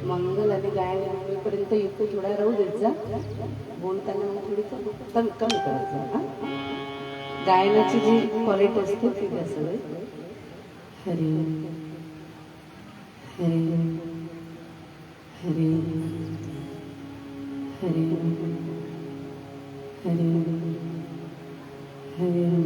मंगल आणि गायन पर्यंत युक्त थोडा राहू द्यायचा, बोलताना मला थोडी कमी करायचं. गायनाची जी क्वालिटी असते ती द्या सगळे. हरी हरी हरी हरी हरी हरी हरी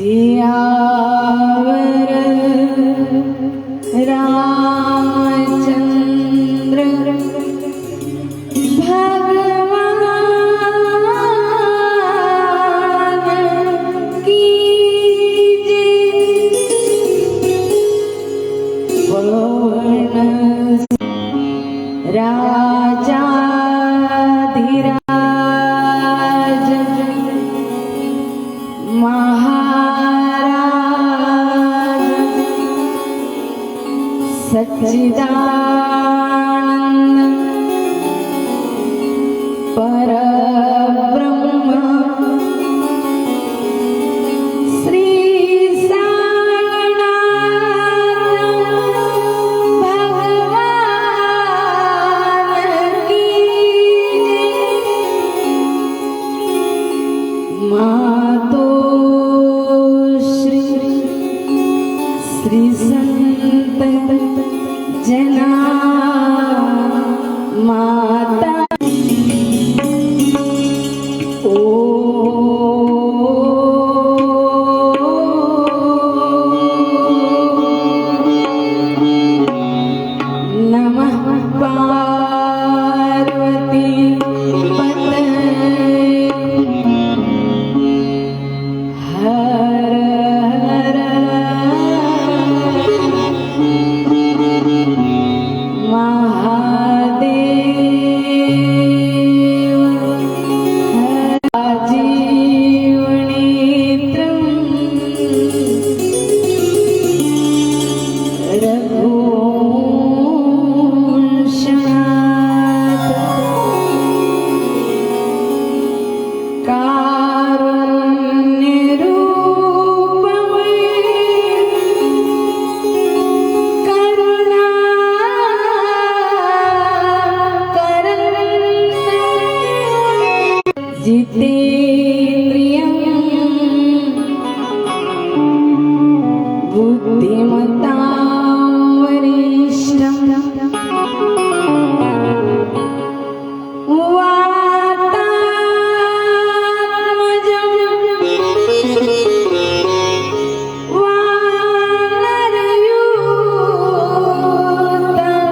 सियावर रामचंद्र भगवान की जय। पवन राजाधिराज महाराज सच्चिदानंद परब्रह्म श्री साईनाथ भगवान की जय। मातो श्री संत जना माता ओ नमः पार्वती पतये हर हर महादेव जीवनेत्रं रघुवंशनाथ जितेन्द्रियं बुद्धिमतां वरिष्ठं वातात्मजं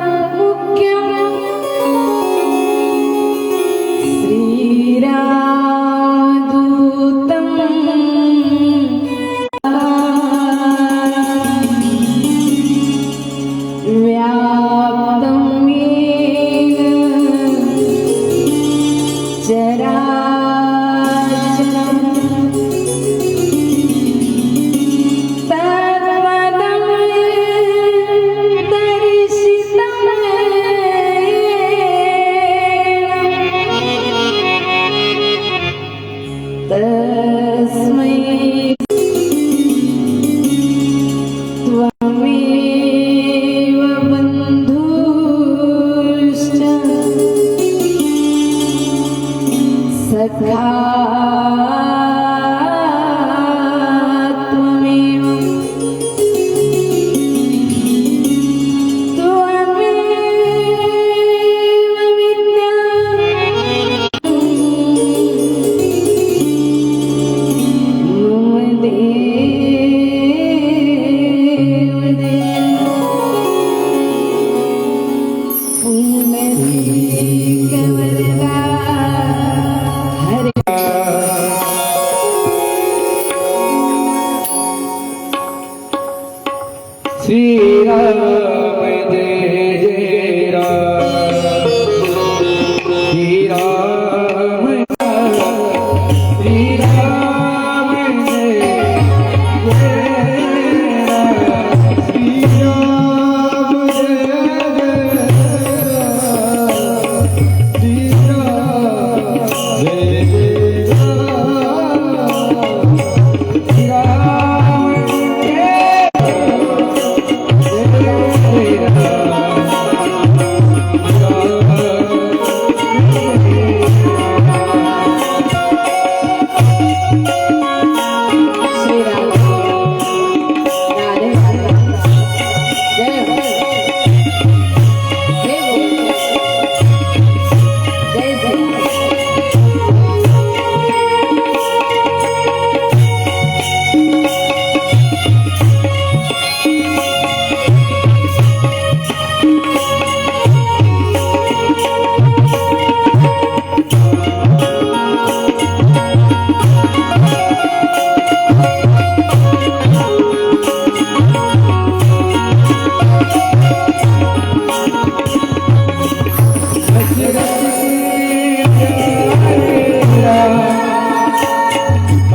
वानरयूथमुख्यं श्रीरामदूतं व्याप्तं येन चराचरं तत्पदं दर्शितं येन तस्मै त्वमेव बन्धुश्च सखा त्वमेव विद्या मम देव पुण्डरीकवरदा हरे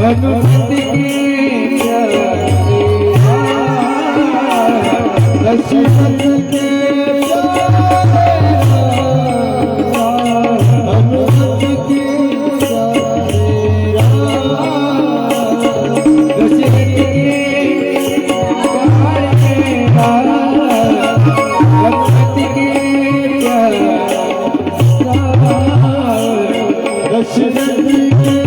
हनुमत की प्यारे दशरथ के हनुमत के दशरथ के हनुमत के दशरथ के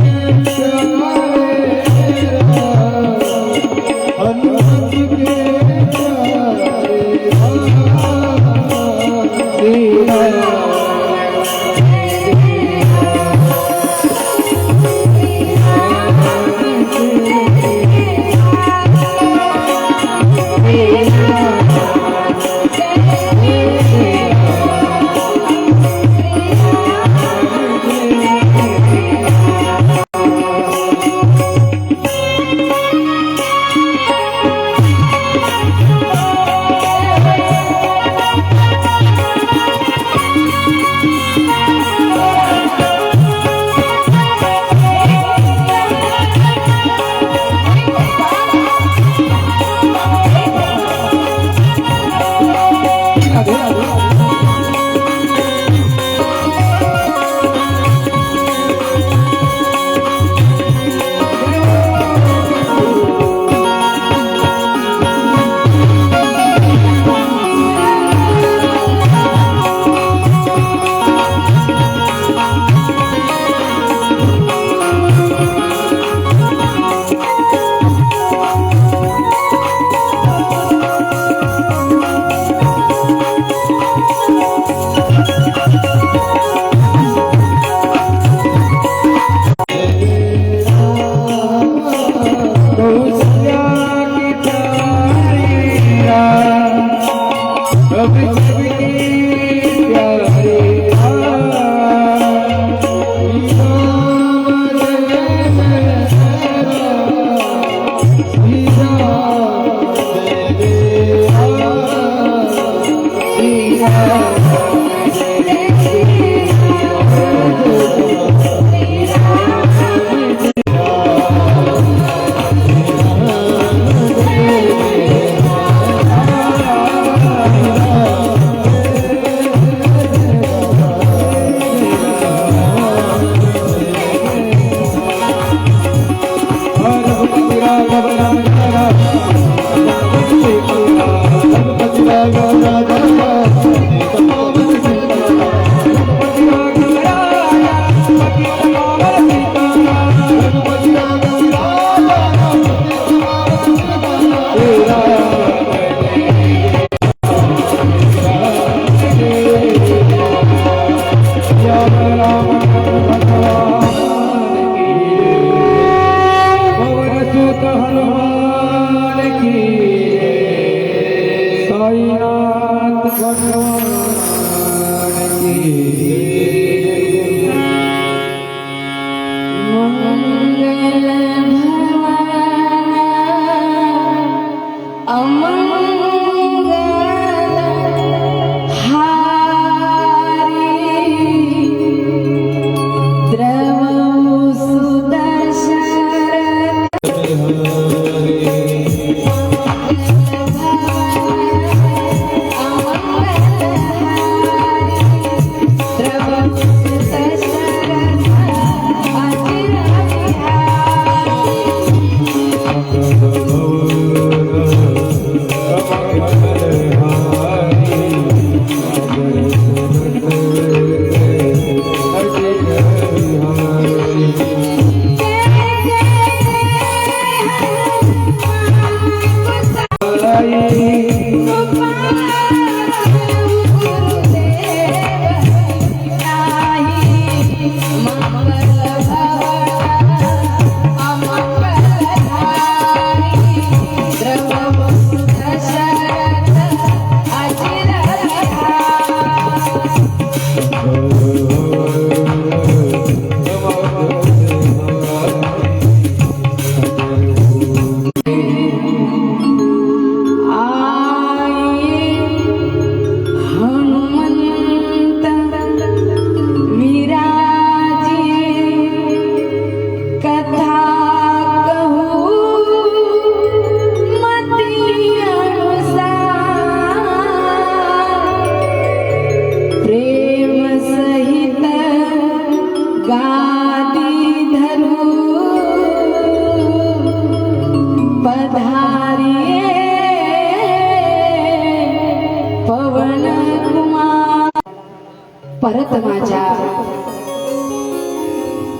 परत माझ्या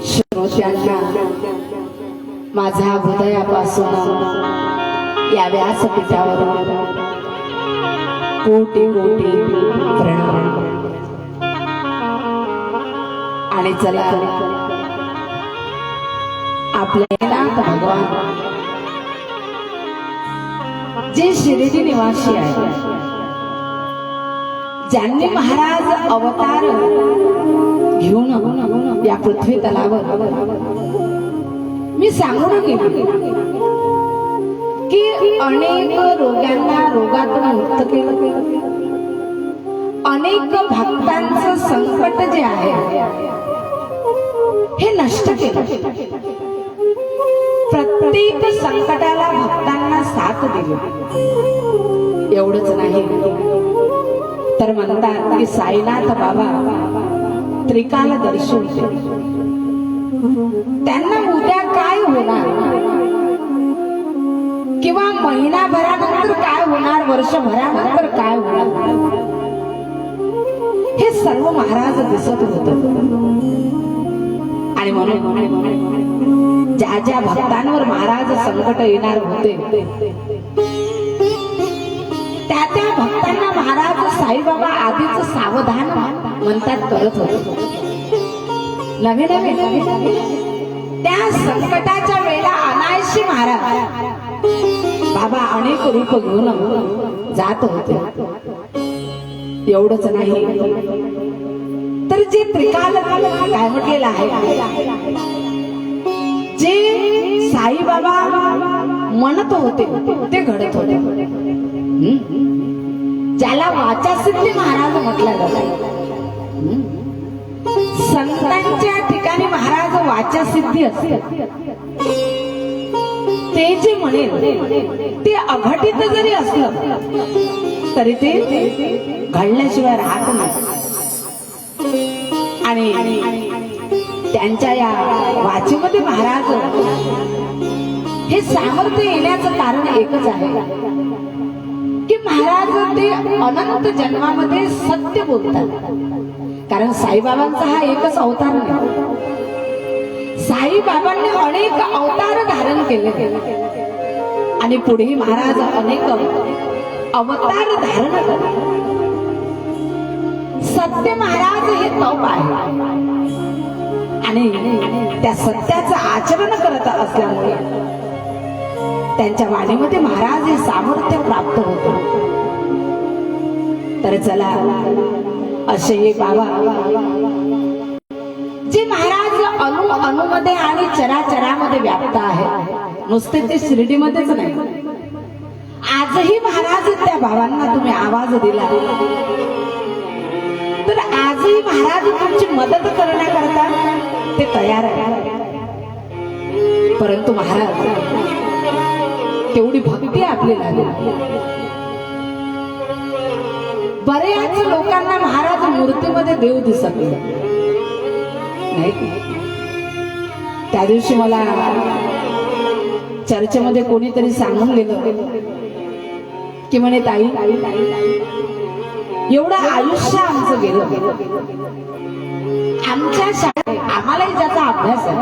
श्रोत्यांना माझ्या हृदयापासून या व्यासपीठावर कोटी कोटी प्रणाम. आणि चला आपले नाथ भगवान जे शिर्डी निवासी आहे, ज्यांनी महाराज अवतार घेऊन या पृथ्वी तलावर मी सांगून गेली की अनेक रोगातून मुक्त केलं, अनेक भक्तांचं संकट जे आहे हे नष्ट केलं, प्रत्येक संकटाला भक्तांना साथ दिली. एवढंच नाही तर म्हणतात की साईनाथ बाबा त्रिकाल दर्शवते. त्यांना उद्या काय होणार किंवा महिनाभरानंतर काय होणार, वर्षभरानंतर काय होणार, हे सर्व महाराज दिसत होत. आणि म्हणून ज्या ज्या भक्तांवर महाराज संकट येणार होते त्या त्या भक्तांना महाराज साईबाबा आधीच सावधान म्हणतात करत होते. नवे नवे त्या संकटाच्या वेळेला अनायशी महाराज बाबा अनेक रूप घेऊन जात होते. एवढंच नाही तर जे त्रिकाल काय म्हटलेलं आहे, जे साईबाबा म्हणत होते ते घडत होते. ज्याला वाचा सिद्धी महाराज म्हटलं जातं. संतांच्या ठिकाणी महाराज वाचा सिद्धी असते. ते जे म्हणेल ते अघटित जरी असलं तरी ते घडल्याशिवाय राहत नाही. आणि त्यांच्या या वाचेमध्ये महाराज हे सामर्थ्य येण्याचं कारण एकच आहे की महाराज ते अनंत जन्मामध्ये सत्य बोलतात. कारण साईबाबांचा हा एकच अवतार नाही, साईबाबांनी अनेक अवतार धारण केले आणि पुढे महाराज अनेक अवतार धारण करतात. सत्य महाराज हे तप आहे आणि त्या सत्याचं आचरण करत असल्यामुळे त्यांच्या वाणीमध्ये महाराज हे सामर्थ्य प्राप्त होतं. तर चला असे हे बाबा जे महाराज अणुमध्ये आणि चराचरामध्ये व्याप्त आहे, नुसते ते शिर्डीमध्येच नाही, आजही महाराज त्या बाबांना तुम्ही आवाज दिला तर आजही महाराज तुमची मदत करण्याकरता ते तयार आहे. परंतु महाराज तेवढी भक्ती आपली लागली. बऱ्याच लोकांना महाराज मूर्तीमध्ये देव दिसत नाही. त्या दिवशी मला चर्चेमध्ये कोणीतरी सांगून गेलं की म्हणे ताई एवढं आयुष्य आमचं गेलं, आमच्या शाळेत आम्हालाही ज्याचा अभ्यास आहे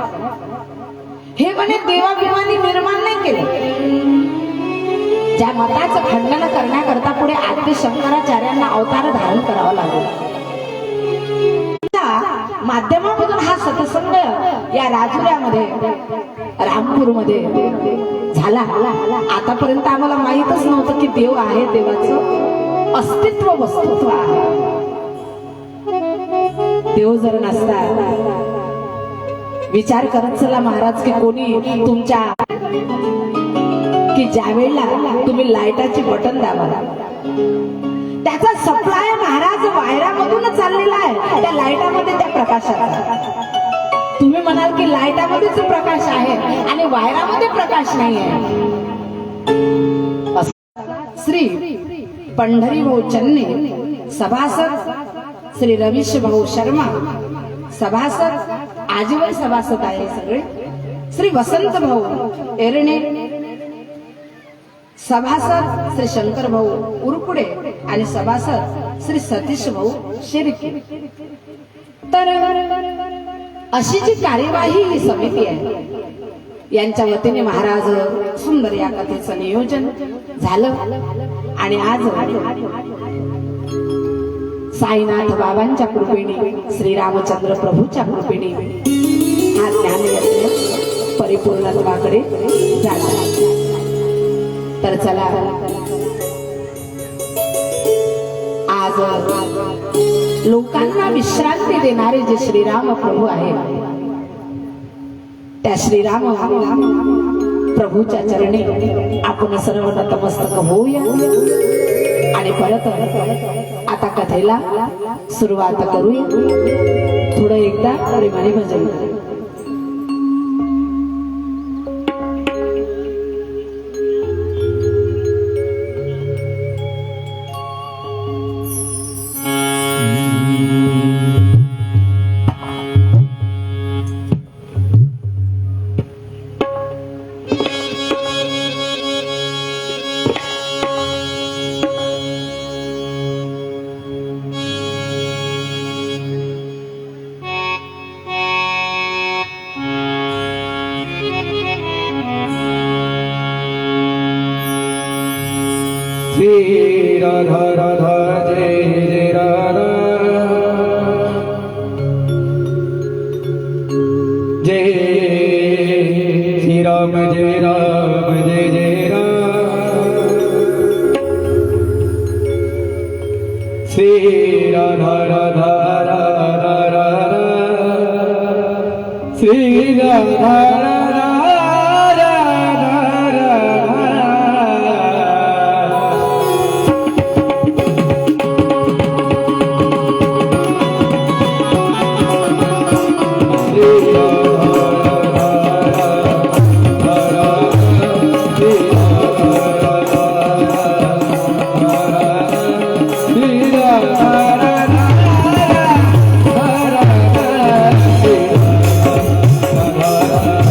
हे म्हणे देवाभिमानी निर्माण नाही केलं. ज्या मताचं खंडन करण्याकरता पुढे आद्य शंकराचार्यांना अवतार धारण करावा लागला. माध्यमामधून हा सत्संग या राजुऱ्यामध्ये रामपूरमध्ये झाला. आतापर्यंत आम्हाला माहीतच नव्हतं की देव आहे, देवाचं अस्तित्व वस्तुत्व आहे. देव जर नसता विचार करत चला महाराज की कोणी तुमच्या की ज्या वेळेला तुम्ही लाईटाची बटन दाबाल त्याचा सप्लाय महाराज वायरामधून चाललेला आहे, त्या लाईटामध्ये त्या प्रकाशाचा. तुम्ही म्हणाल की लाईटामध्येच प्रकाश आहे आणि वायरामध्ये प्रकाश नाही आहे. श्री पंढरी भाऊ चन्ने सभासद, श्री रवीश भाऊ शर्मा सभासद, आजीवन सभासद आहे सगळे, श्री वसंत भाऊ एरणे, सभासद श्री शंकर भाऊ उरकुडे आणि सभासद श्री सतीश भाऊ शिर्के. तर अशी जी कार्यवाही ही समिती आहे यांच्या वतीने महाराज सुंदर या कथेचं नियोजन झालं. आणि आज साईनाथ बाबांच्या कृपेने श्रीरामचंद्र प्रभूच्या कृपेने हा ज्ञानयज्ञ परिपूर्णत्वाकडे झाला. तर चला आज लोकांना विश्रांती देणारे जे श्रीराम प्रभू आहे त्या श्रीराम प्रभूच्या चरणी आपण सर्व नतमस्तक होऊया आणि परत आता कथेला सुरुवात करूया. थोडं एकदा प्रेमाने भजन. श्री राधा राधा जय जय राधा जय श्री राम जय जय राम श्री राधा राधा राधा राधा श्री राधा Radha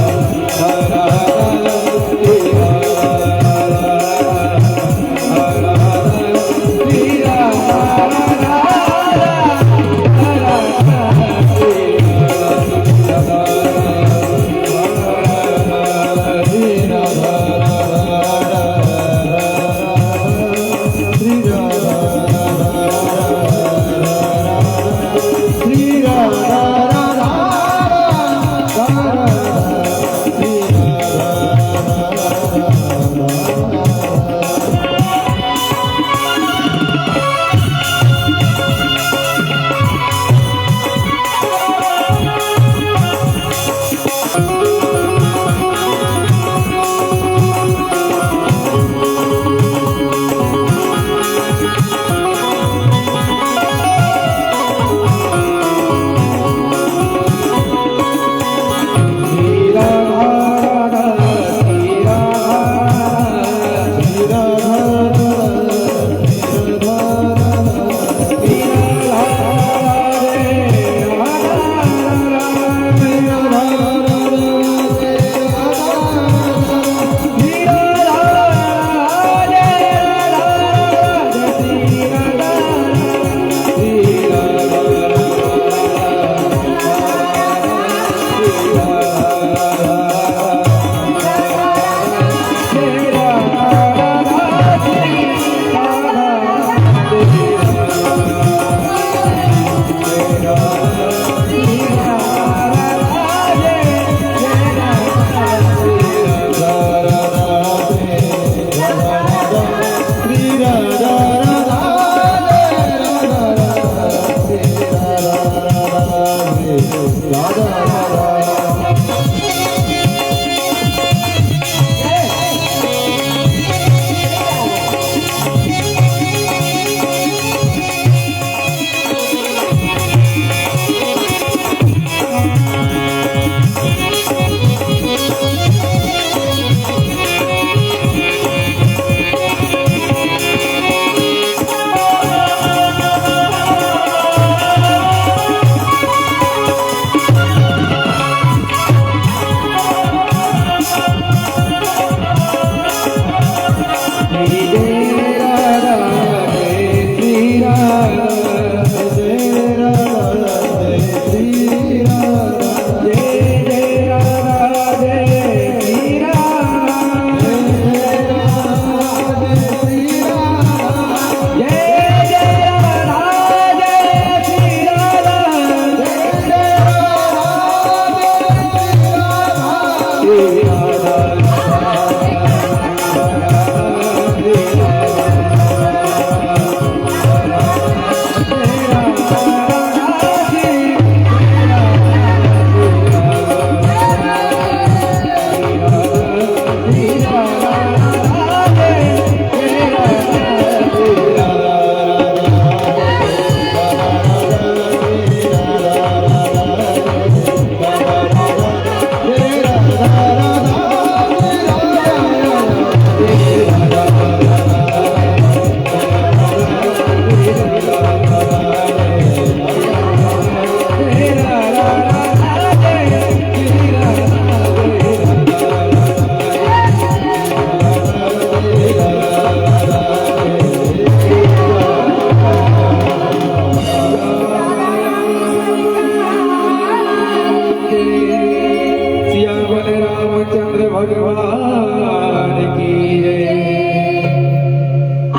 भगवान की जय.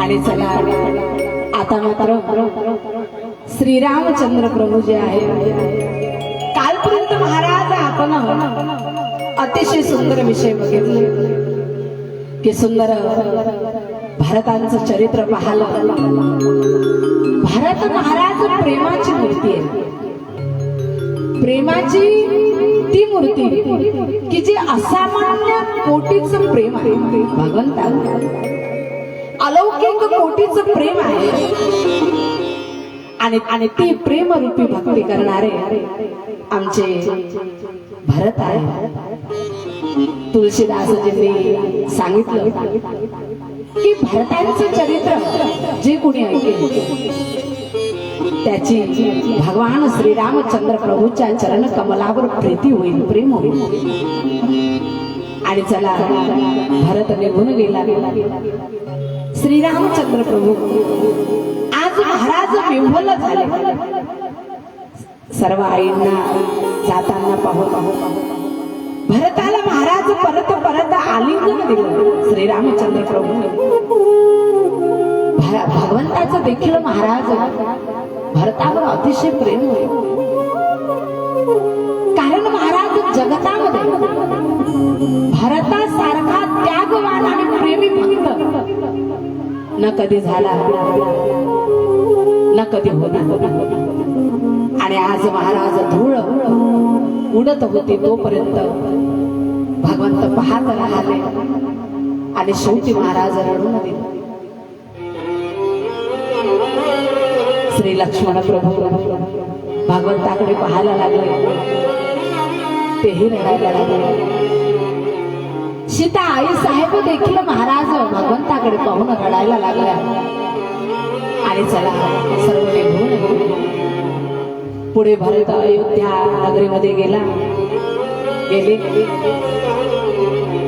आणि चला आता मात्र श्रीरामचंद्र प्रभू जे आहे, कालपर्यंत महाराज आपण अतिशय सुंदर विषय बघितले की सुंदर भारताचं चरित्र पाहिलं. भारत महाराज प्रेमाची मूर्ती आहे, प्रेमाची ती मूर्ती की जी असामान्य कोटीचं प्रेम आहे. भगवंताचं अलौकिक कोटीचं प्रेम आहे आणि ती प्रेमरूपी भक्ती करणारे आमचे भरत आहे. तुलसीदासजींनी सांगितलं की भरतांचं चरित्र जे कोणी ऐकेल त्याची भगवान श्रीरामचंद्र प्रभूच्या चरण कमलावर प्रीती होईल, प्रेम होईल. आणि चला भरत निघून गेला. श्रीरामचंद्र प्रभू आज महाराज विह्वल झाले. सर्व आईंना जाताना पाहू भरताला महाराज परत परत आलिंगन दिलं. श्रीरामचंद्र प्रभू भगवंताचं देखील महाराज भरतावर अतिशय प्रेम होईल. कारण महाराज जगतामध्ये भरतासारखा त्यागवान आणि प्रेमी भक्त न कधी झाला न कधी होणार. आणि आज महाराज धूळ उडत होते तोपर्यंत भगवंत पाहत राहिले आणि शेवटी महाराज रडून दिले. श्री लक्ष्मण प्रभू भगवंताकडे पाहायला लागले, तेही रडायला लागले. सीता आई साहेब देखील महाराज भगवंताकडे पाहून रडायला लागल्या. आणि चला सर्व निघून पुढे भरत अयोध्या नगरीमध्ये गेले.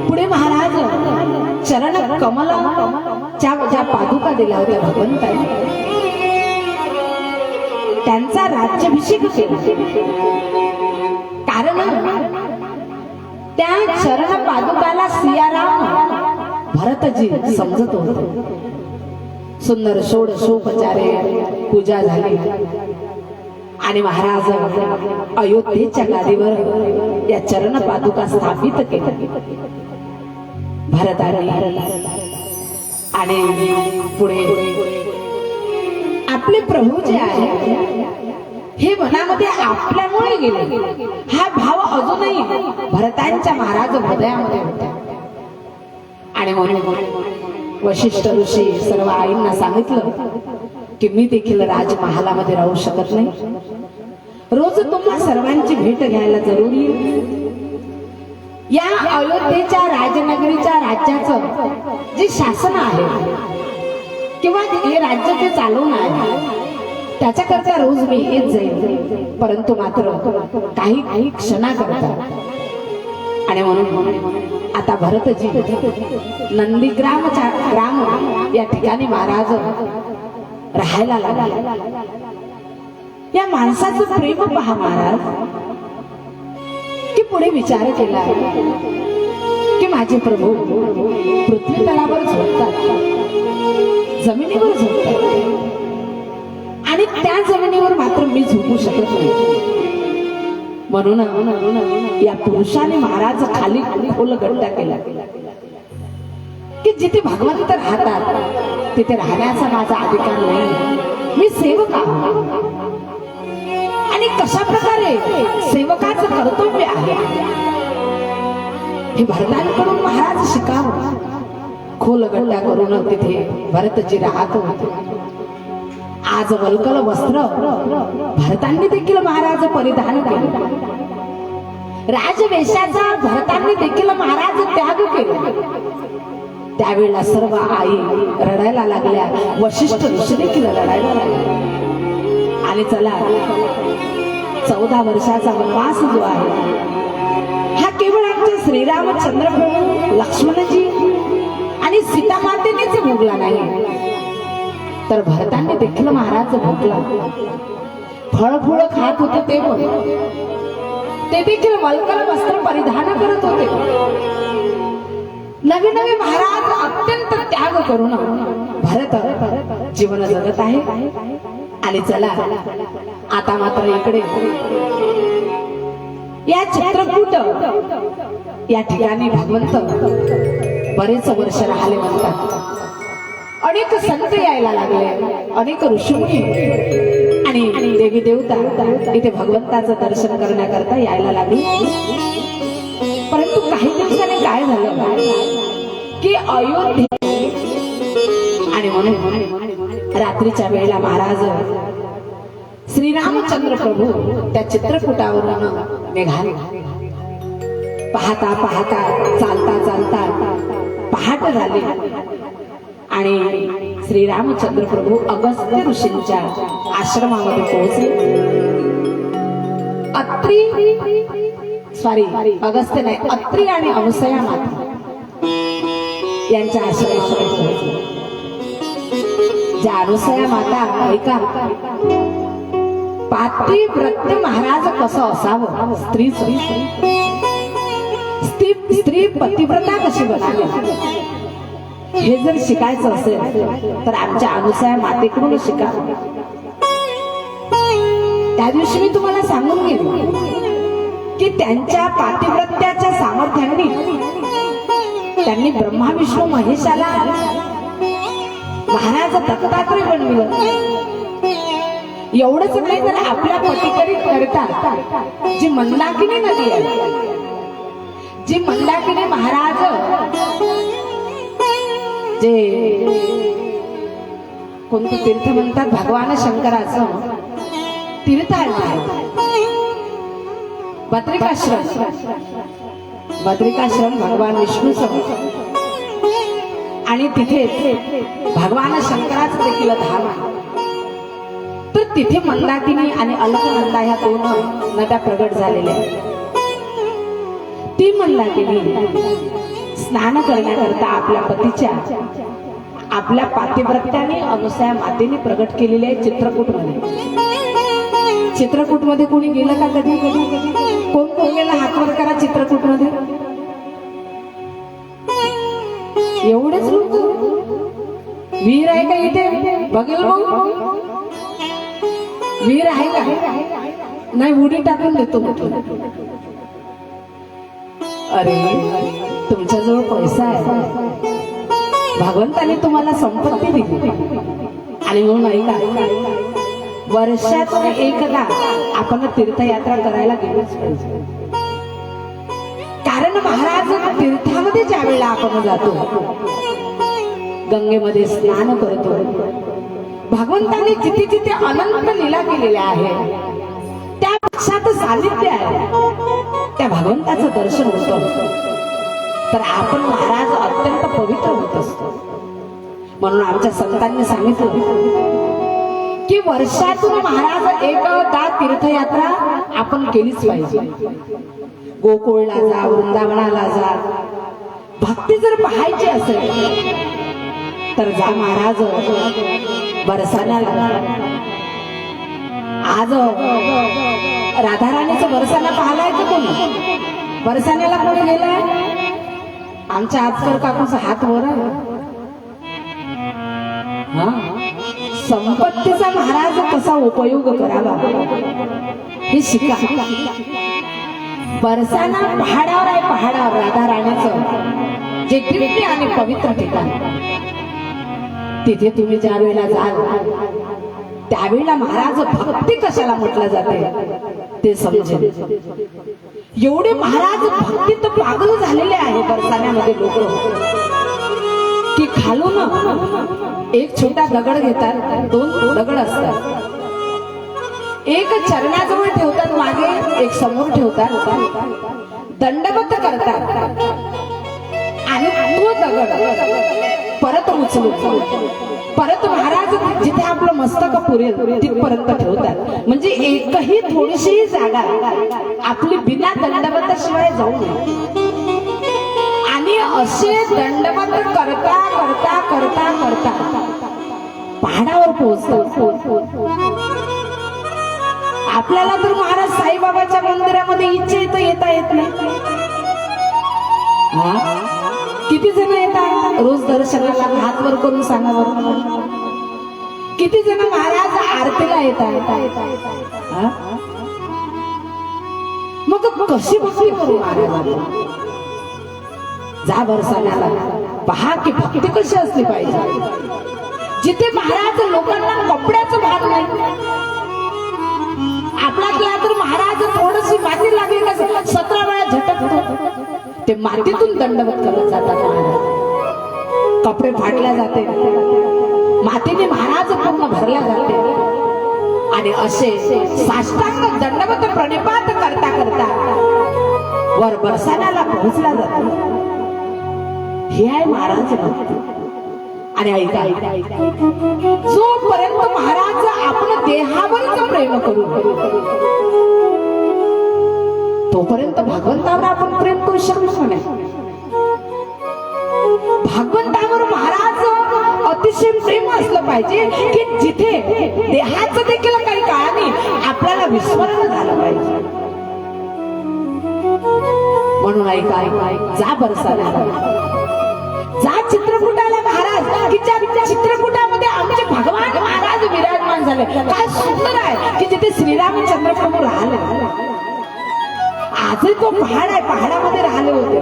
पुढे महाराज चरण कमलाच्या ज्या पादुका दिल्या होत्या भगवंताने त्यांचा राज्याभिषेक केला. कारण त्या चरण पादुकाला सियाराम भरतजी समजत होते. सुंदर षोडशोपचारे पूजा झाली आणि महाराज अयोध्येच्या गादीवर या चरण पादुका स्थापित केल्या भरताने. आणि पुढे आपले प्रभू जे आहे हे मनामध्ये आपल्यामुळे गेले हा भाव अजूनही भरतांच्या महाराज हृदयामध्ये होता. आणि म्हणून वशिष्ठ ऋषी सर्व आईंना सांगितलं की मी देखील राजमहालामध्ये राहू शकत नाही. रोज तुम्हा सर्वांची भेट घ्यायला जरुरी. या अयोध्येच्या राजनगरीच्या राज्याचं जे शासन आहे किंवा हे राज्य ते चालवून आहे त्याच्याकरता रोज मी येत जाईल, परंतु मात्र काही क्षणाकरता. आणि म्हणून आता भरतजी नंदीग्रामच्या ग्राम या ठिकाणी महाराज राहायला लागला. या माणसाचं प्रेम पहा महाराज की पुढे विचार केला की माझे प्रभू पृथ्वी तलावर झोपतात, जमिनीवर झोपतात आणि त्या जमिनीवर मात्र मी झोपू शकत नाही. म्हणून या पुरुषाने महाराज खाली खोल गड्डा केला की जिथे भगवंत राहतात तिथे राहण्याचा माझा अधिकार नाही, मी सेवक आहे. आणि कशा प्रकारे सेवकाचं कर्तव्य आहे हे भरतांकडून महाराज शिकावं. खोल गड्डा करून तिथे भरतजी राहत होते. आज वल्कल वस्त्र भरतांनी देखील महाराज परिधान केले. राजवेशाचा भरतांनी देखील महाराज त्याग केला. त्यावेळेला सर्व आई रडायला लागल्या, वशिष्ठ ऋषी देखील रडायला लागले. आणि चला 14 वर्षाचा वनवास जो आहे हा केवळ आमचे श्रीरामचंद्र प्रभू, लक्ष्मणजी आणि सीता मातेनेच भोगला नाही, तर भरतांनी देखील महाराज भोगला. फळ खात होते ते देखील वल्कल वस्त्र परिधान करत होते. नवे नवे महाराज अत्यंत त्याग करून भरत जीवन जगत आहे. आणि चला आता मात्र इकडे या चित्रकूट या ठिकाणी भगवंत बरेच वर्ष राहिले म्हणतात. अनेक संत यायला लागले, अनेक ऋषीमुनी आणि देवी देवता इथे भगवंताचं दर्शन करण्याकरता यायला लागले. परंतु काही दिवसांनी काय झालं की अयोध्ये आणि म्हणून रात्रीच्या वेळेला महाराज श्रीरामचंद्र प्रभू त्या चित्रकूटावरून निघाले. पाहता पाहता चालता चालता पहाट झाली आणि श्रीरामचंद्र प्रभू अगस्त्य ऋषींच्या आश्रमामध्ये पोहोचले. अगस्त्य नाही, अत्री आणि अवसया माता यांच्या आश्रमामध्ये पोहोचले. ज्या अवसया माता ऐका, पातिव्रत्य महाराज कसं असावं, स्त्री पतिव्रता कशी बनावी हे जर शिकायचं असेल तर आमच्या अनुसया मातेकडून शिकावं. त्या दिवशी मी तुम्हाला सांगून गेले की त्यांच्या पातिव्रत्याच्या सामर्थ्यांनी त्यांनी ब्रह्मा विष्णू महेशाला महाराज दत्तात्रय बनविलं. एवढंच नाही तर आपल्या पटीकरी करता जी मंदाकिनी नदी आहे, जी मंदाकिनी महाराज जे कोणतं तीर्थ म्हणतात, भगवान शंकराचं तीर्थ आहे बद्रिकाश्रम भगवान विष्णूचं, आणि तिथे भगवान शंकराचं देखील धाम आहे. तर तिथे मंदाकिनी आणि अलकनंदा ह्या 2 नद्या प्रगट झालेल्या आहेत. ती मंदाकिनी स्नान करण्याकरता आपल्या पतीच्या, आपल्या पातिव्रत्याने अनुसया मातेने प्रगट केलेले आहे चित्रकूटमध्ये. चित्रकूटमध्ये कोणी गेलं का कधी? कोण गेलं हातवर करा चित्रकूटमध्ये. एवढेच लोक. वीर आहे का इथे? बघेल भाऊ, वीर आहे का? नाही, उडी टाकून देतो म्हटलं. अरे तुमच्याजवळ पैसा आहे, भगवंताने तुम्हाला संपत्ती दिली, आणि म्हणून ऐका, वर्षातून एकदा आपण तीर्थयात्रा करायला गेलोच पाहिजे. कारण महाराज तीर्थामध्ये ज्या वेळेला आपण जातो, गंगेमध्ये स्नान करतो, भगवंताने जिथे जिथे अनंत लीला केलेल्या आहे त्या पक्षात सानिध्य आहे, त्या भगवंताचं दर्शन होतं, तर आपण महाराज अत्यंत पवित्र होत असतो. म्हणून आमच्या संतांनी सांगितलं की वर्षातून महाराज एकदा तीर्थयात्रा आपण केलीच पाहिजे. गोकुळला जा, वृंदावनाला जा, भक्ती जर पाहायची असेल तर जा महाराज बरसाण्याला. आज राधाराणीचं बरसाना पाहायला येतं कोणी? बरसाण्याला कोणी गेलाय? आमच्या आजकर काकूचा हात वर आहे. हा, संपत्तीचा महाराज कसा उपयोग करावा हे शिका. बरसाना पहाडावर आहे, पहाडावर राधा राणीचं जे दिव्य आणि पवित्र ठिकाण. तिथे तुम्ही ज्या वेळेला जाल त्यावेळेला महाराज भक्ती कशाला म्हटलं जाते ते समजेल. एवढे महाराज भक्तीत पागल झालेले आहे बरसाण्यामध्ये लोक, की खालून एक छोटा दगड घेतात, 2 दगड असतात, एक चरणाजवळ ठेवतात, मागे एक समोर ठेवतात, दंडवत करतात आणि तो दगड परत उचलून परत महाराज जिथे आपलं मस्तक पुरेल तिथपर्यंत ठेवतात. म्हणजे एकही थोडीशी जागा आपली बिना दंडवताशिवाय जाऊ नये. आणि असे दंडवत करता करता करता करता पहाडावर पोहोचतात. आपल्याला तर महाराज साईबाबाच्या मंदिरामध्ये इच्छा येता येत नाही. किती जण येतात रोज दर्शनाला? हात वर करून सांगा बरं. किती जण महाराज आरतीला येतात? मग कशी भक्ती करू महाराज? जा बरसाण्याला, पहा की भक्ती कशी असली पाहिजे. जिथे महाराज लोकांना कपड्याचं भाग नाही, आपला तर महाराज थोडीशी माती लागली का 17 वेळा झटकतो. ते मातीतून दंडवत करत जातात महाराज. कपडे फाटल्या जाते, मातीने महाराज पूर्ण भरल्या जाते. आणि असे साष्टांग दंडवत प्रणिपात करता करता वर बरसाण्याला पोहोचला जातो. हे आहे महाराज भक्ती. आणि ऐका, जोपर्यंत महाराज आपण देहावरच प्रेम करू तोपर्यंत भगवंतावर आपण प्रेम करू शकणार नाही. भगवंतावर महाराज अतिशय प्रेम असलं पाहिजे की जिथे देहाचं देखील काही काळाने आपल्याला विस्मरण झालं पाहिजे. म्हणून ऐका, जा बरसाण्याला, जा चित्रकूटाला महाराज, की ज्या चित्रकूटामध्ये आमचे भगवान महाराज विराजमान झाले. काय सुंदर आहे की जिथे श्रीरामचंद्र प्रभू राहिले. आजही तो पहाड आहे, पहाडामध्ये राहिले होते.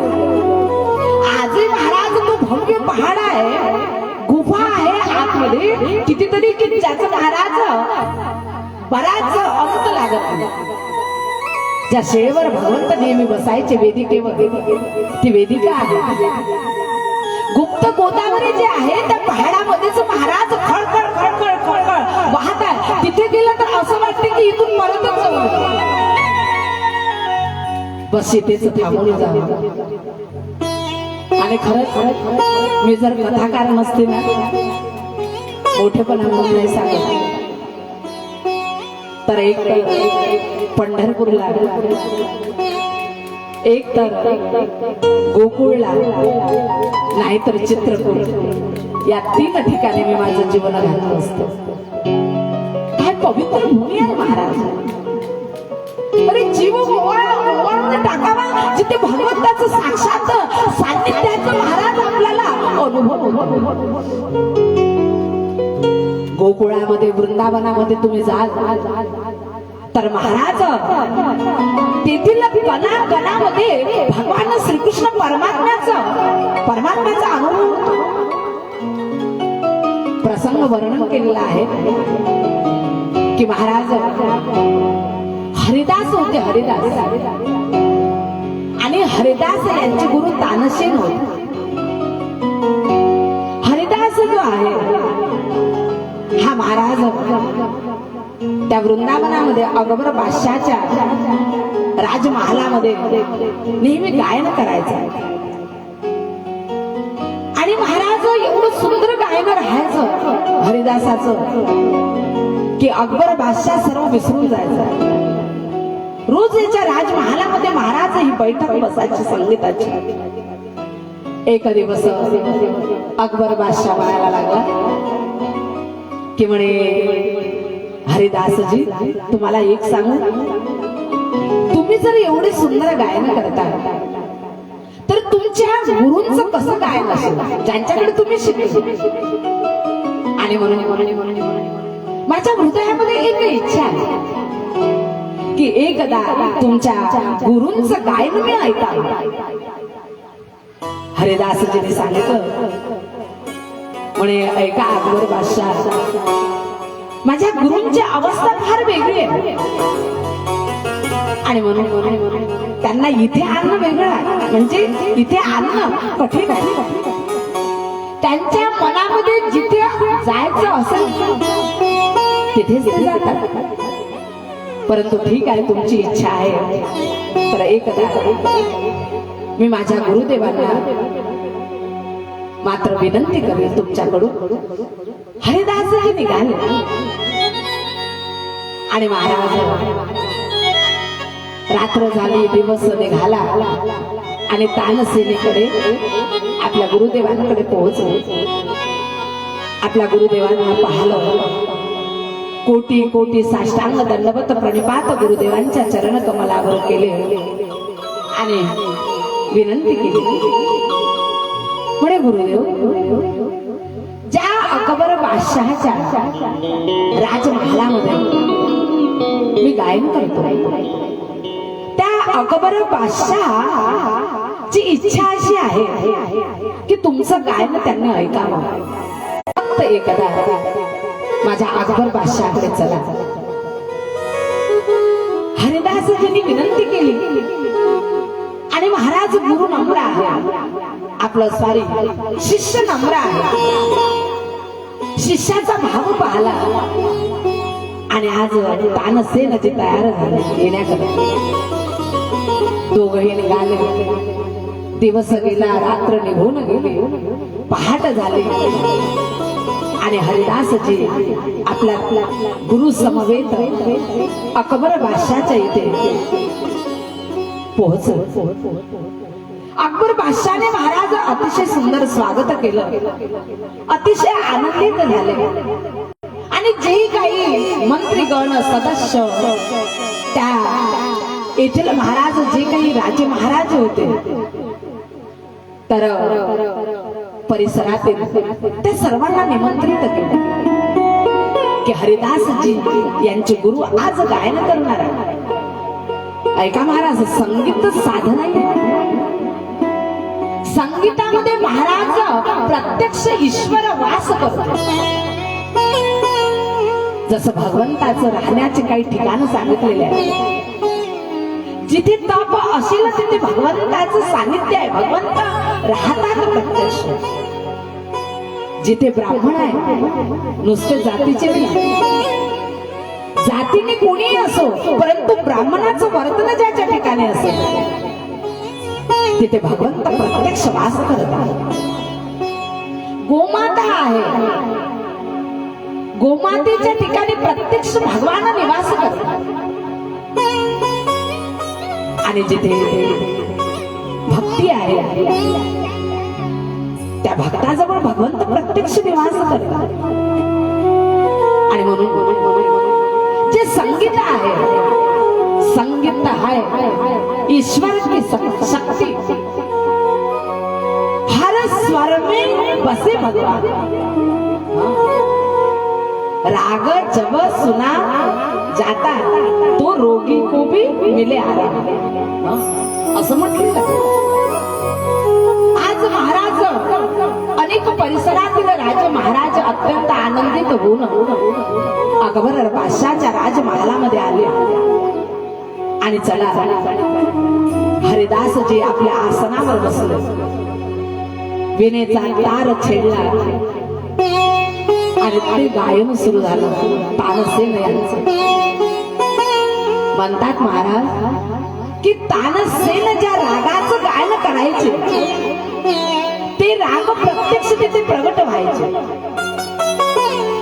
आजही महाराज तो भव्य पहाड आहे, गुफा आहे आतमध्ये कितीतरी, की ज्याचं महाराज बराच अंत लागत नाही. ज्या शेळेवर भगवंत नेहमी बसायचे वेदिकेवर, ती वेदिका आहे. गुप्त गोदावरी जे आहे त्या पहाडामध्येच महाराज खळखळ खळखळ खळखळ वाहत आहे. तिथे गेलं तर असं वाटतं की इथून मरतच जाऊ, बस इथेच थांबून जावं. आणि खरंच मी जर कथाकार नसते ना, मोठेपणा म्हणून नाही सांगत, तर एक पंढरपूरला, एक तर गोकुळला, नाहीतर चित्रकूट, या 3 ठिकाणी मी माझं जीवन घालत असतो. काय पवित्र भूमी आहे महाराज. अरे जीव ओवाळून टाकावा जिथे भगवंताचं साक्षात सान्निध्याचं महाराज आपल्याला अनुभव. गोकुळामध्ये, वृंदावनामध्ये तुम्ही जाल तर महाराज तेथील कणाकणामध्ये भगवान श्रीकृष्ण परमात्म्याचा अनुभव होतो. प्रसंग वर्णन केलेला आहे की महाराज हरिदास होते, हरिदास. आणि हरिदास यांचे गुरु तानसेन होते. हरिदास जो आहे हा महाराज त्या वृंदावनामध्ये अकबर बादशाहच्या राजमहालामध्ये नेहमी गायन करायचं. आणि महाराज एवढं सुंदर गायन राहायचं हरिदासाचं की अकबर बादशाह सर्व विसरून जायचं. रोज याच्या राजमहालामध्ये महाराज ही बैठक बसायची संगीताची. एक दिवस अकबर बादशाह म्हणायला लागला की म्हणे, हरिदासजी तुम्हाला एक सांगू, तुम्ही जर एवढे सुंदर गायन करता तर तुमच्या गुरूंचं कसं गायन असेल ज्यांच्याकडे तुम्ही शिकले. आणि म्हणून माझ्या हृदयामध्ये एक इच्छा आहे की एकदा तुमच्या गुरूंचं गायन मी ऐकावं. हरिदासजीने सांगितलं म्हणे ऐका अकबर बादशाह, माझ्या गुरूंची अवस्था फार वेगळी आहे आणि म्हणून त्यांना इथे आणणं वेगळं आहे. म्हणजे इथे आणणं कठीण आहे. त्यांच्या मनामध्ये जिथे जायचं असेल तिथेच ते जातात. परंतु ठीक आहे, तुमची इच्छा आहे तर एकदा मी माझ्या गुरुदेवांना मात्र विनंती करेन तुमच्याकडून. हरिदासजी निघाले आणि महाराज रात्र झाली, दिवस निघाला आणि तानसेनेकडे आपल्या गुरुदेवांकडे पोहोचले. आपल्या गुरुदेवांना पाहिलं, कोटी कोटी साष्टांग दंडवत प्रणिपात गुरुदेवांच्या चरण कमलावर केले आणि विनंती केली. म्हणे गुरुदेव, ज्या अकबर बादशहाच्या राजमहालामध्ये मी गायन करतो, त्या अकबर बादशहाची इच्छा अशी आहे की तुमचं गायन त्यांनी ऐकावं. फक्त एकदा माझ्या अकबर बादशहाकडे चला. हरिदासजींनी विनंती केली आणि महाराज गुरु नम्र आहे, आपलं सॉरी शिष्य नम्र आहे. शिष्याचा भाव पाहला आणि आज तानसेनची तयार झाली येण्याकडे. दोघही निघाले. दिवस गेला, रात्र निघून गेली, पहाट झाली आणि हरिदासजी आपल्या गुरु समवेत अकबर बादशाच्या इथे पोहोचले. अकबर बादशाने महाराज अतिशय सुंदर स्वागत केलं, अतिशय आनंदित झाले आणि जे काही मंत्रीगण सदस्य त्या येथील महाराज, जे काही राजे महाराज होते, तर परिसरातील ते सर्वांना निमंत्रित केले की हरिदासजी यांचे गुरु आज गायन करणार आहे. ऐका महाराज, संगीत साधना आहे. संगीतामध्ये महाराज प्रत्यक्ष ईश्वर वास करतो. जसं भगवंताचं राहण्याचे काही ठिकाण सांगितलेले आहे. जिथे तप असेल तिथे भगवंताचं सानिध्य आहे, भगवंत राहतात प्रत्यक्ष. जिथे ब्राह्मण आहे, नुसते जातीचे नाही, जातीने कोणीही असो, परंतु ब्राह्मणाचं वर्तन ज्याच्या ठिकाणी असेल तिथे भगवंत प्रत्यक्ष वास करतात. गोमाता आहे, गोमातेच्या ठिकाणी प्रत्यक्ष भगवान निवास करतात. आणि जिथे भक्ती आहे त्या भक्ताजवळ भगवंत प्रत्यक्ष निवास करतात. आणि म्हणून जे संगीत आहे, संगीत आहे ईश्वर की शक्ती. हर स्वर में बसे भगवान. राग जब सुना जाता तो रोगी को भी मिले आराम, असं म्हटलं. आज महाराज अनेक परिसरातील राजे महाराज अत्यंत आनंदित होऊन अकबर बादशाच्या राजमहालामध्ये आले आणि चला हरिदासजी आपल्या आसनावर बसले. विनेचा तार छेडला आणि ते गायन सुरू झालं. तानसेन यांचं म्हणतात महाराज की तानसेन ज्या रागाचं गायन करायचे ते राग प्रत्यक्ष तिथे प्रगट व्हायचे.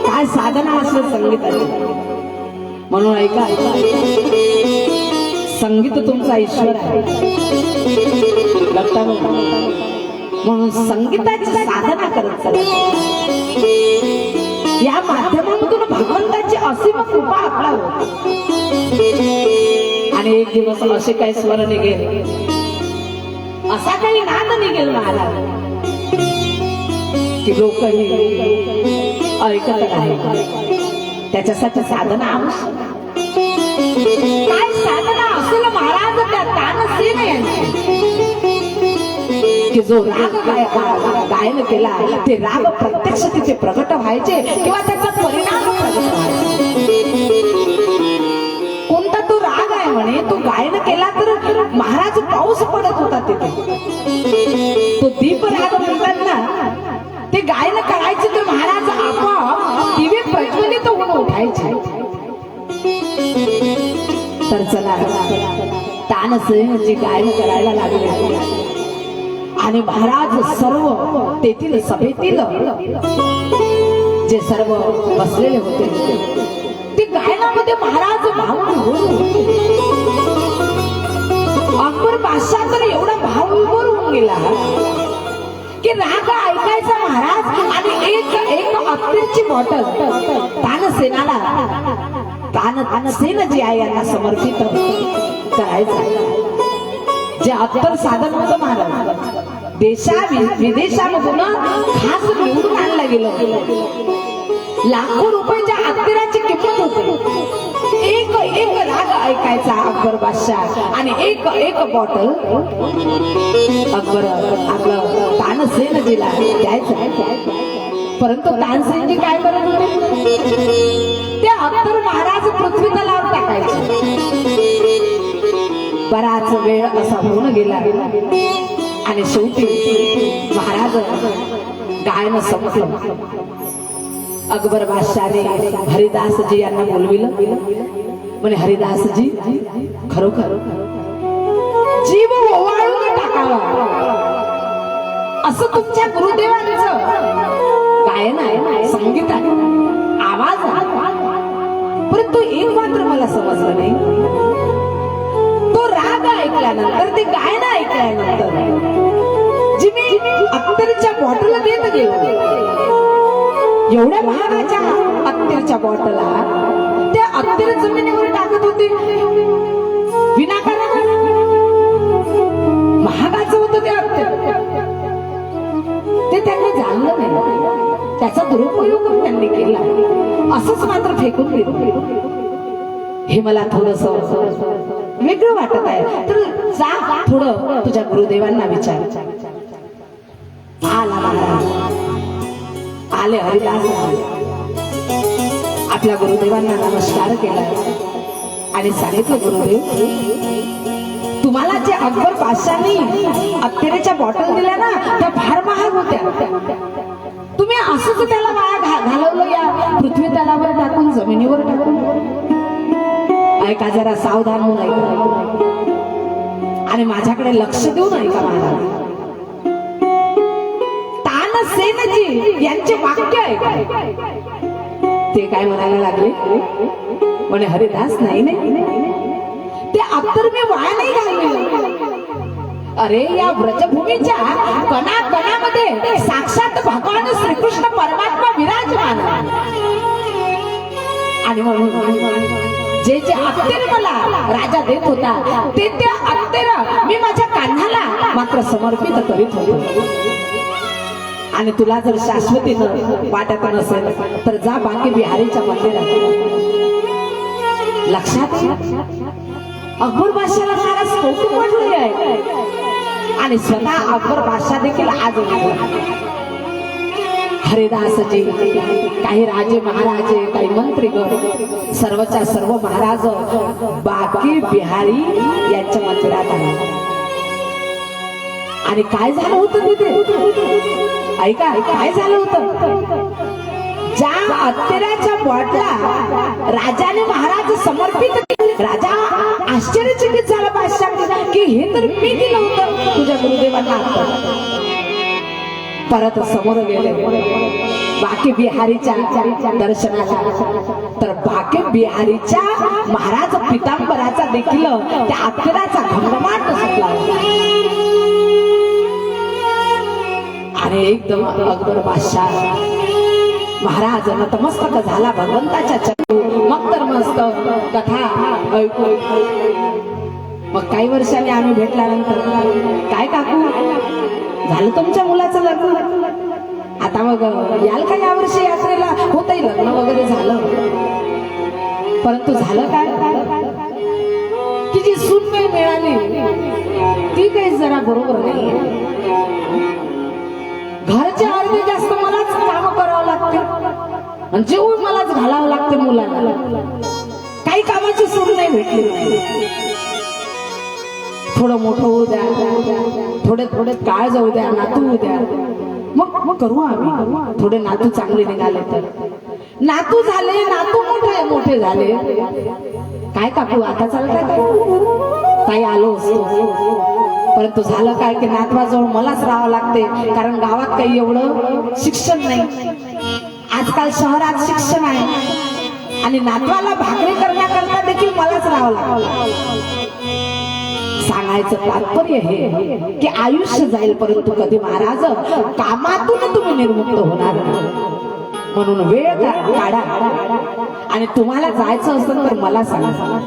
काय साधना असलं संगीताची. म्हणून ऐका, संगीत तुमचा ईश्वर आहे लक्षात. म्हणून संगीताची साधना करत चला. या माध्यमातून भगवंताची असीम कृपा आपला होती. आणि एक दिवस असे काही स्वर निघेल, असा काही नाद निघेल महाराज की लोकही ऐकत आहे. त्याच्यासाठी साधना आवश्यक. काय यांची की जो राग गायन केला ते राग प्रत्यक्ष तिथे प्रकट व्हायचे किंवा त्याचा परिणाम प्रकट व्हायचे. कोणता तो राग आहे म्हणे, तो गायन केला तर महाराज पाऊस पडत होता तिथे. तो दीप राग म्हणतात ना, ते गायन करायचे तर महाराज आपोआप दिवे प्रज्वलित होऊन उठायचे. तर चला तानसेन जे गायन करायला लागले आणि महाराज सर्व तेथील सभेतील जे सर्व बसलेले होते ते गायनामध्ये महाराज भावून होऊन अकबर बादशाह तर एवढा भावविभोर होऊन गेला की राग ऐकायचा महाराज. आणि एक अत्तरची बॉटल तानसेनाला तानसेन जी आहे यांना समर्पित करायचं. जे अत्तर साधन होतं महाराज विदेशामधून खास निवडून आणलं गेलं. लाखो रुपयाच्या अत्तराची किंमत होती. एक राग ऐकायचा अकबर बादशाह आणि एक बॉटल अकबर आपलं तानसेनजीला द्यायचं. परंतु तानसेनजी काय करत होते, ते अत्तर महाराज पृथ्वी तलावर टाकायचे. बराच वेळ असा होऊन गेला आणि शेवटी महाराज गायन संपलं. अकबर बादशाहने हरिदासजी यांना बोलविलं. म्हणे हरिदासजी, खरोखर जीव ओवाळून टाकावा असं तुमच्या गुरुदेवांचं गायन आहे, संगीत आहे, आवाज आहे. परंतु एक मात्र मला समजलं नाही, तो राग ऐकल्यानंतर, ते गायन ऐकल्यानंतर जी मी अत्तरच्या बॉटल देत गेलो, एवढ्या महागाच्या अत्तरच्या बॉटला त्या अत्तर जमिनीवर टाकत होते विनाकारण. महागाचं होतं ते अत्तर, ते त्यांनी जाणलं नाही, त्याचा दुरुपयोग त्यांनी केला. असंच मात्र फेकून दिलं. हे मला थोडस वेगळं वाटत आहे. तर जा थोडं तुझ्या गुरुदेवांना विचार. आला महाराज, आले हरिदास, आपल्या गुरुदेवांना नमस्कार केला आणि सांगितलं, गुरुदेव, तुम्हाला जे अकबर बादशाहनी अत्तरेच्या बॉटल दिल्या ना, त्या फार महाग होत्या. तुम्ही असंच त्याला वाया घालवलं, या पृथ्वी तलावर टाकून, जमिनीवर टाकून. ऐका, जरा सावधान होऊन ऐका आणि माझ्याकडे लक्ष देऊन ऐका महाराज. तानसेनजी यांचे वाक्य आहे. ते काय म्हणायला लागले, म्हणे हरिदास, नाही ते अत्तर मी वाया नाही घालवलं. अरे, या व्रजभूमीच्या कणाकणामध्ये साक्षात भगवान श्रीकृष्ण परमात्मा विराजमान आणि म्हणून जे अत्तर मला राजा देत होता, ते अत्तर मी माझ्या कान्हाला मात्र समर्पित करीत होतो. आणि तुला जर शाश्वतीनं वाटत नसेल तर जा बाकी बिहारीच्या मंदिरात. लक्षात, अकबर बादशाहला महाराज कौतुक वाटले आहे आणि स्वतः अकबर बादशाह देखील आज हरिदासजी, काही राजे महाराजे, काही मंत्रीगण, सर्वच्या सर्व महाराज बाकी बिहारी यांच्या मंदिरात आले. आणि काय झालं होतं तिथे, ऐका काय झालं होतं. ज्या अत्तराच्या बॉटला राजाने महाराज समर्पित केले, राजा आश्चर्यचकित झाला बादशाह की हे तर मी दिलं होतं तुझ्या गुरुदेवांना. परत समोर गेले बाकी बिहारीच्या दर्शनाला, तर बाकी बिहारीच्या महाराज पितांबराचा देखील त्या अत्तराचा घमघमाट सुटला. आणि एकदम अकबर बादशाह महाराज नतमस्तक झाला भगवंताच्या चरणी. मग तर मस्त कथा ऐकू. मग काही वर्षांनी आम्ही भेटल्यानंतर, काय काकू झालं तुमच्या मुलाचं लग्न, आता मग याल का यावर्षी यात्रेला. होतही लग्न वगैरे झालं, परंतु झालं काय की जी सून मिळाली हे काही जरा बरोबर नाही. घरचे अर्धे जास्त मलाच काम करावं लागते आणि जेवून मलाच घालावं लागते मुलाला. काही कामाची सूर नाही भेटली. थोडं मोठं होऊ द्या, थोडे थोडे काळ जाऊ द्या, नातू होऊ द्या, मग करू आम्ही. थोडे नातू चांगले निघाले तर. नातू झाले, नातू मोठे झाले, काय काकू आता चालतंय काय? ताई आलो असतो, परंतु झालं काय की नातवाजवळ मलाच राहावं लागते. कारण गावात काही एवढं शिक्षण नाही. आजकाल शहरात शिक्षण आहे आणि नातवाला भाकरी करण्याकरता देखील मलाच राहावं लागतं. सांगायचं तात्पर्य हे की आयुष्य जाईल परंतु कधी महाराज कामातून तुम्ही निर्मुक्त होणार नाही. म्हणून वेळ काढा आणि तुम्हाला जायचं असेल तर मला सांगा.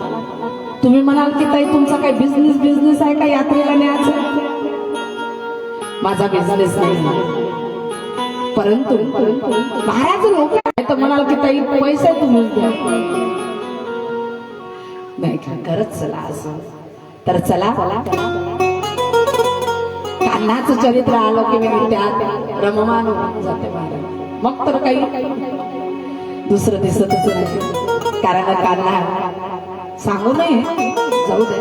तुम्ही म्हणाल की ताई तुमचा काही बिझनेस आहे का यात्रेला न्यायचं? माझा बिझनेस नाही, परंतु महाराज लोक तर म्हणाल की ताई पैसे तुम्ही द्या. नाही खरंच चला असं तर चला. कान्हाचं चरित्र आलं की मी त्यात रममान होऊन जाते महाराज. मग तर काही दुसरं दिसतच नाही. कारण कान्हा सांगू नये, जाऊ दे,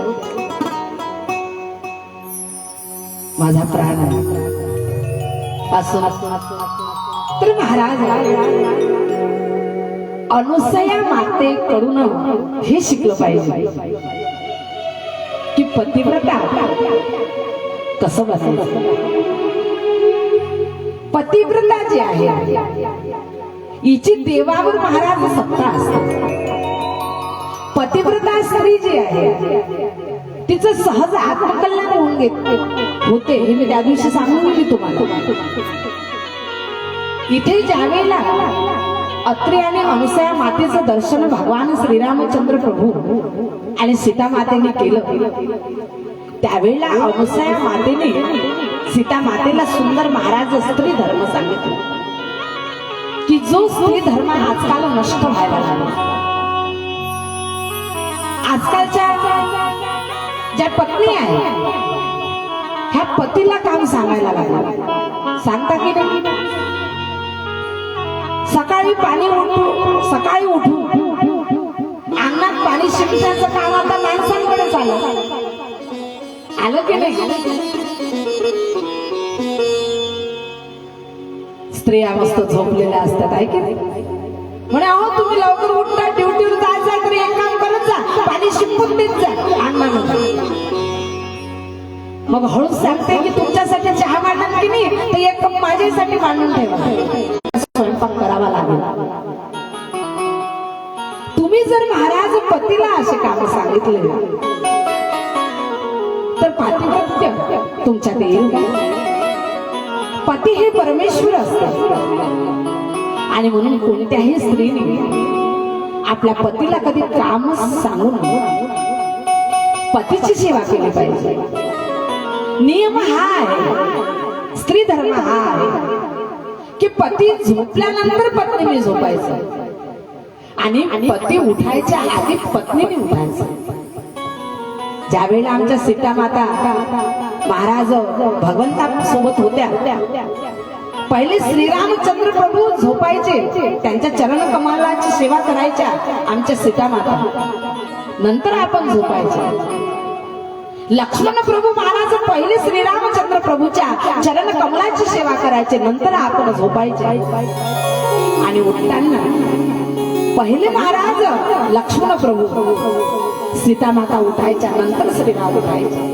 माझा प्राण आहे असं. तर महाराज अनुसया मातेकडून हे शिकलं पाहिजे की पतिव्रता कसं बनायचं. पतिव्रता जी आहे हिची देवावर महाराज सत्ता असते. पतिव्रता स्त्री जी आहे तिचं सहज आत्मकल्याण होते हे मी त्या दिवशी सांगून गेली तुम्हाला. इथे ज्यावेळेला अत्रे आणि अनुसया मातेचं दर्शन भगवान श्रीरामचंद्र प्रभू आणि सीता मातेने केलं, त्यावेळेला अनुसया मातेने सीता मातेला सुंदर महाराज स्त्री धर्म सांगितलं की जो स्त्री धर्म आजकाल नष्ट व्हायला लागला. आजकालच्या ज्या पत्नी आहेत ह्या पतीला काम सांगायला लागला. सांगता की नाही? सकाळी सकाळी उठू अंगणात पाणी शिंपण्याचं काम आता माणसांकडे आलं की नाही? स्त्रिया मस्त झोपलेल्या असतात आहे की नाही? म्हणे अहो तुम्ही लवकर उठता, ड्युटीवर जायचं तरी एक काम करत जा, पाणी शिंपून देत जा अंगणामध्ये. मग हळूच सांगते की तुमच्यासाठी चहा मांडणार की नाही तर एक कप माझ्यासाठी मांडून ठेवा. स्वयंपाक करावा लागेल. तुम्ही जर महाराज पतीला असे काम सांगितले तर पातिव्रत्य तुमच्यात येईल. पती हे परमेश्वर असतात आणि म्हणून कोणत्याही स्त्रीने आपल्या पतीला कधी काम सांगून पतीची सेवा केली पाहिजे. नियम हा आहे, स्त्री धर्म हा आहे की पती झोपल्यानंतर पत्नीने झोपायचं आणि पती उठायच्या आधी पत्नीने उठायचं. ज्यावेळेला आमच्या सीता माता महाराज भगवंता सोबत होत्या पहिले श्रीरामचंद्र प्रभू झोपायचे, त्यांच्या चरण कमलाची सेवा करायच्या आमच्या सीता माता, नंतर आपण झोपायचे. लक्ष्मण प्रभू महाराज पहिले श्रीरामचंद्र प्रभूच्या चरण कमलाची सेवा करायचे, नंतर आपण झोपायचे. आणि उठताना पहिले महाराज लक्ष्मण प्रभू, सीता माता उठायच्या, नंतर श्रीराम उठायचे.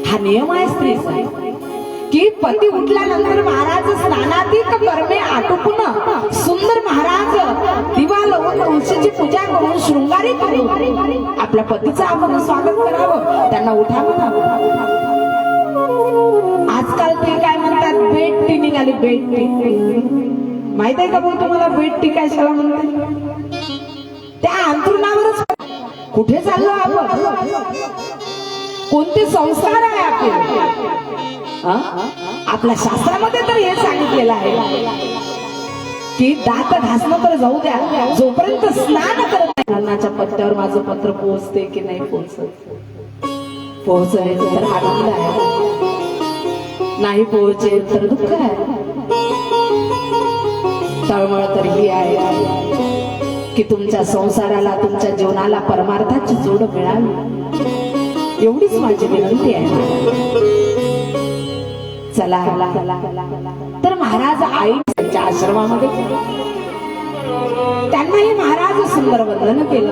हा नियम आहे स्त्रीचा की पती उठल्यानंतर महाराज स्नानाधिक कर्मे आटोपून सुंदर महाराज दिवा लावून तुळशीची पूजा करून शृंगारी करून आपल्या पतीचं आपण स्वागत करावं, त्यांना उठा म्हणावं. आजकाल ते काय म्हणतात बेड टी निघाली. बेड टी माहित आहे का बोल तुम्हाला? बेड टी काय शाळा म्हणते त्या अंतरुणावरच. कुठे चाललो आपण? कोणते संस्कार आहे आपले? आपल्या शास्त्रामध्ये तर हे सांगितलेलं आहे की दात घासणं तर जाऊ द्या, जोपर्यंत स्नान करत नाही अन्नाच्या पत्त्यावर माझं पत्र पोहोचते की नाही पोहोचत. पोहोचले तर आनंद आहे, नाही पोहोचे तर दुःख आहे. तळमळ तर ही आहे की तुमच्या संसाराला, तुमच्या जीवनाला परमार्थाची जोड मिळावी, एवढीच माझी विनंती आहे. चला तर महाराज आईच्या आश्रमामध्ये त्यांनाही महाराज सुंदर वंदन केलं.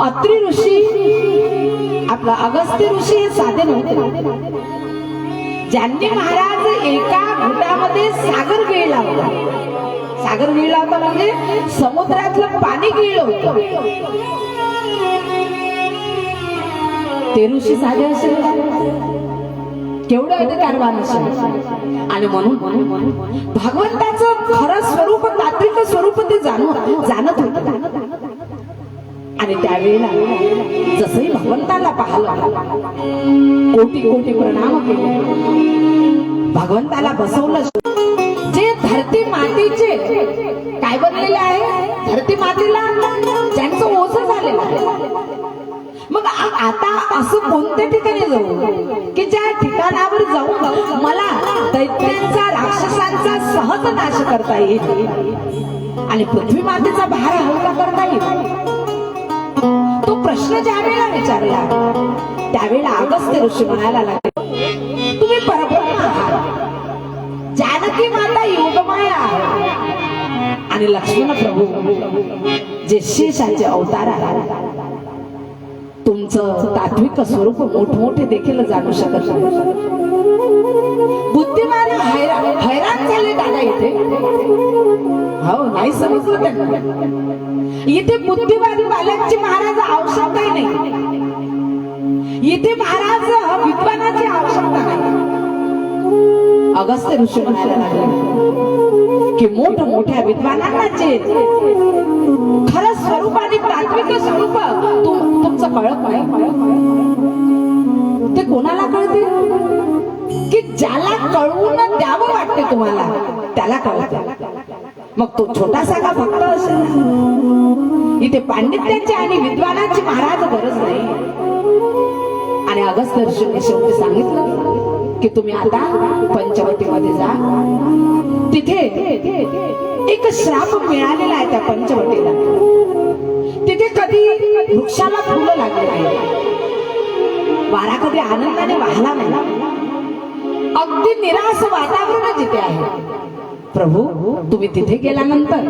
अत्री ऋषी, आपला अगस्त्य ऋषी हे साधे नव्हते. ज्यांनी महाराज एका घुटामध्ये सागर गिळला होता. सागर गिळला होता म्हणजे समुद्रातलं पाणी गिळलं होतं. ते ऋषी साधे असेल, केवढं अधिकारवान असेल. आणि म्हणून भगवंताचं खरं स्वरूप, तात्विक स्वरूप ते जाणत होते. आणि त्यावेळेला जसंही भगवंताला पाहिलं, कोटी कोटी प्रणाम केले, भगवंताला बसवलं. जे धरती मातीचे काय बनलेले आहे, धरती मातीला ज्यांचं ओझं झालेलं आहे. मग आता असं कोणत्या ठिकाणी जाऊ की ज्या ठिकाणावर जाऊन मला दैत्यांचा, राक्षसांचा सहज नाश करता येईल आणि पृथ्वी मातेचा भार हलका करता येईल. तो प्रश्न ज्या वेळेला विचारला त्यावेळेला अगस्त्य ऋषी म्हणायला लागले, तुम्ही परब्रह्म आहात, जानकी माता योगमाया आहे आणि लक्ष्मण प्रभू जे शेषाचे अवतार आहेत. तुमचं तात्विक स्वरूप मोठमोठे देखील जाणू शकत नाही. बुद्धिमान हैराण झाले दादा इथे. हो, नाही समजलं त्यांना. इथे बुद्धिवादी बालकांची महाराज आवश्यकता नाही. इथे महाराज विद्वानाची आवश्यकता नाही. अगस्त्य ऋषी म्हणायला लागले की मोठमोठ्या विद्वानांना जे खरं स्वरूप आणि तात्विक स्वरूप तुमचं कळत नाही. ते कोणाला कळते की ज्याला कळवून द्यावं वाटते तुम्हाला त्याला कळते. मग तो छोटासा का फक्त असेल. इथे पांडित्याची आणि विद्वानाची महाराज गरज नाही. आणि अगस्त्य ऋषीने शेवटी सांगितलं की तुम्ही आता पंचवटीमध्ये जा. तिथे एक श्राप मिळालेला आहे त्या पंचवटीला. तिथे कधी वृक्षाला फुलं लागले नाही, वारा कधी आनंदाने वाहला नाही, अगदी निराश वातावरण तिथे आहे. प्रभू, तुम्ही तिथे गेल्यानंतर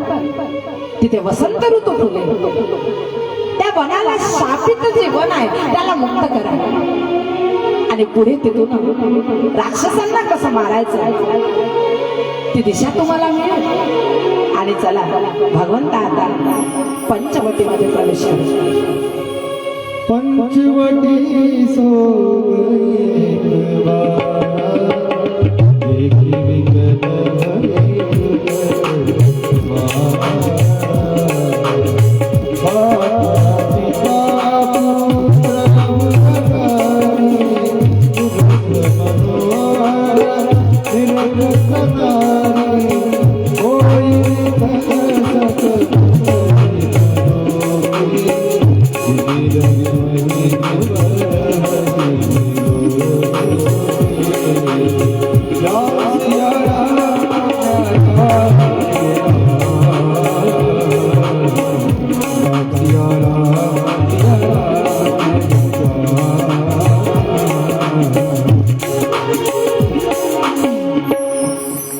तिथे वसंत ऋतू फुले. त्या वनाला शापित जे वन आहे त्याला मुक्त करा आणि पुढे तिथून राक्षसांना कसं मारायचं ती दिशा तुम्हाला मिळेल. आणि चला भगवंत आता पंचवटीमध्ये प्रवेश करा. पंचवटी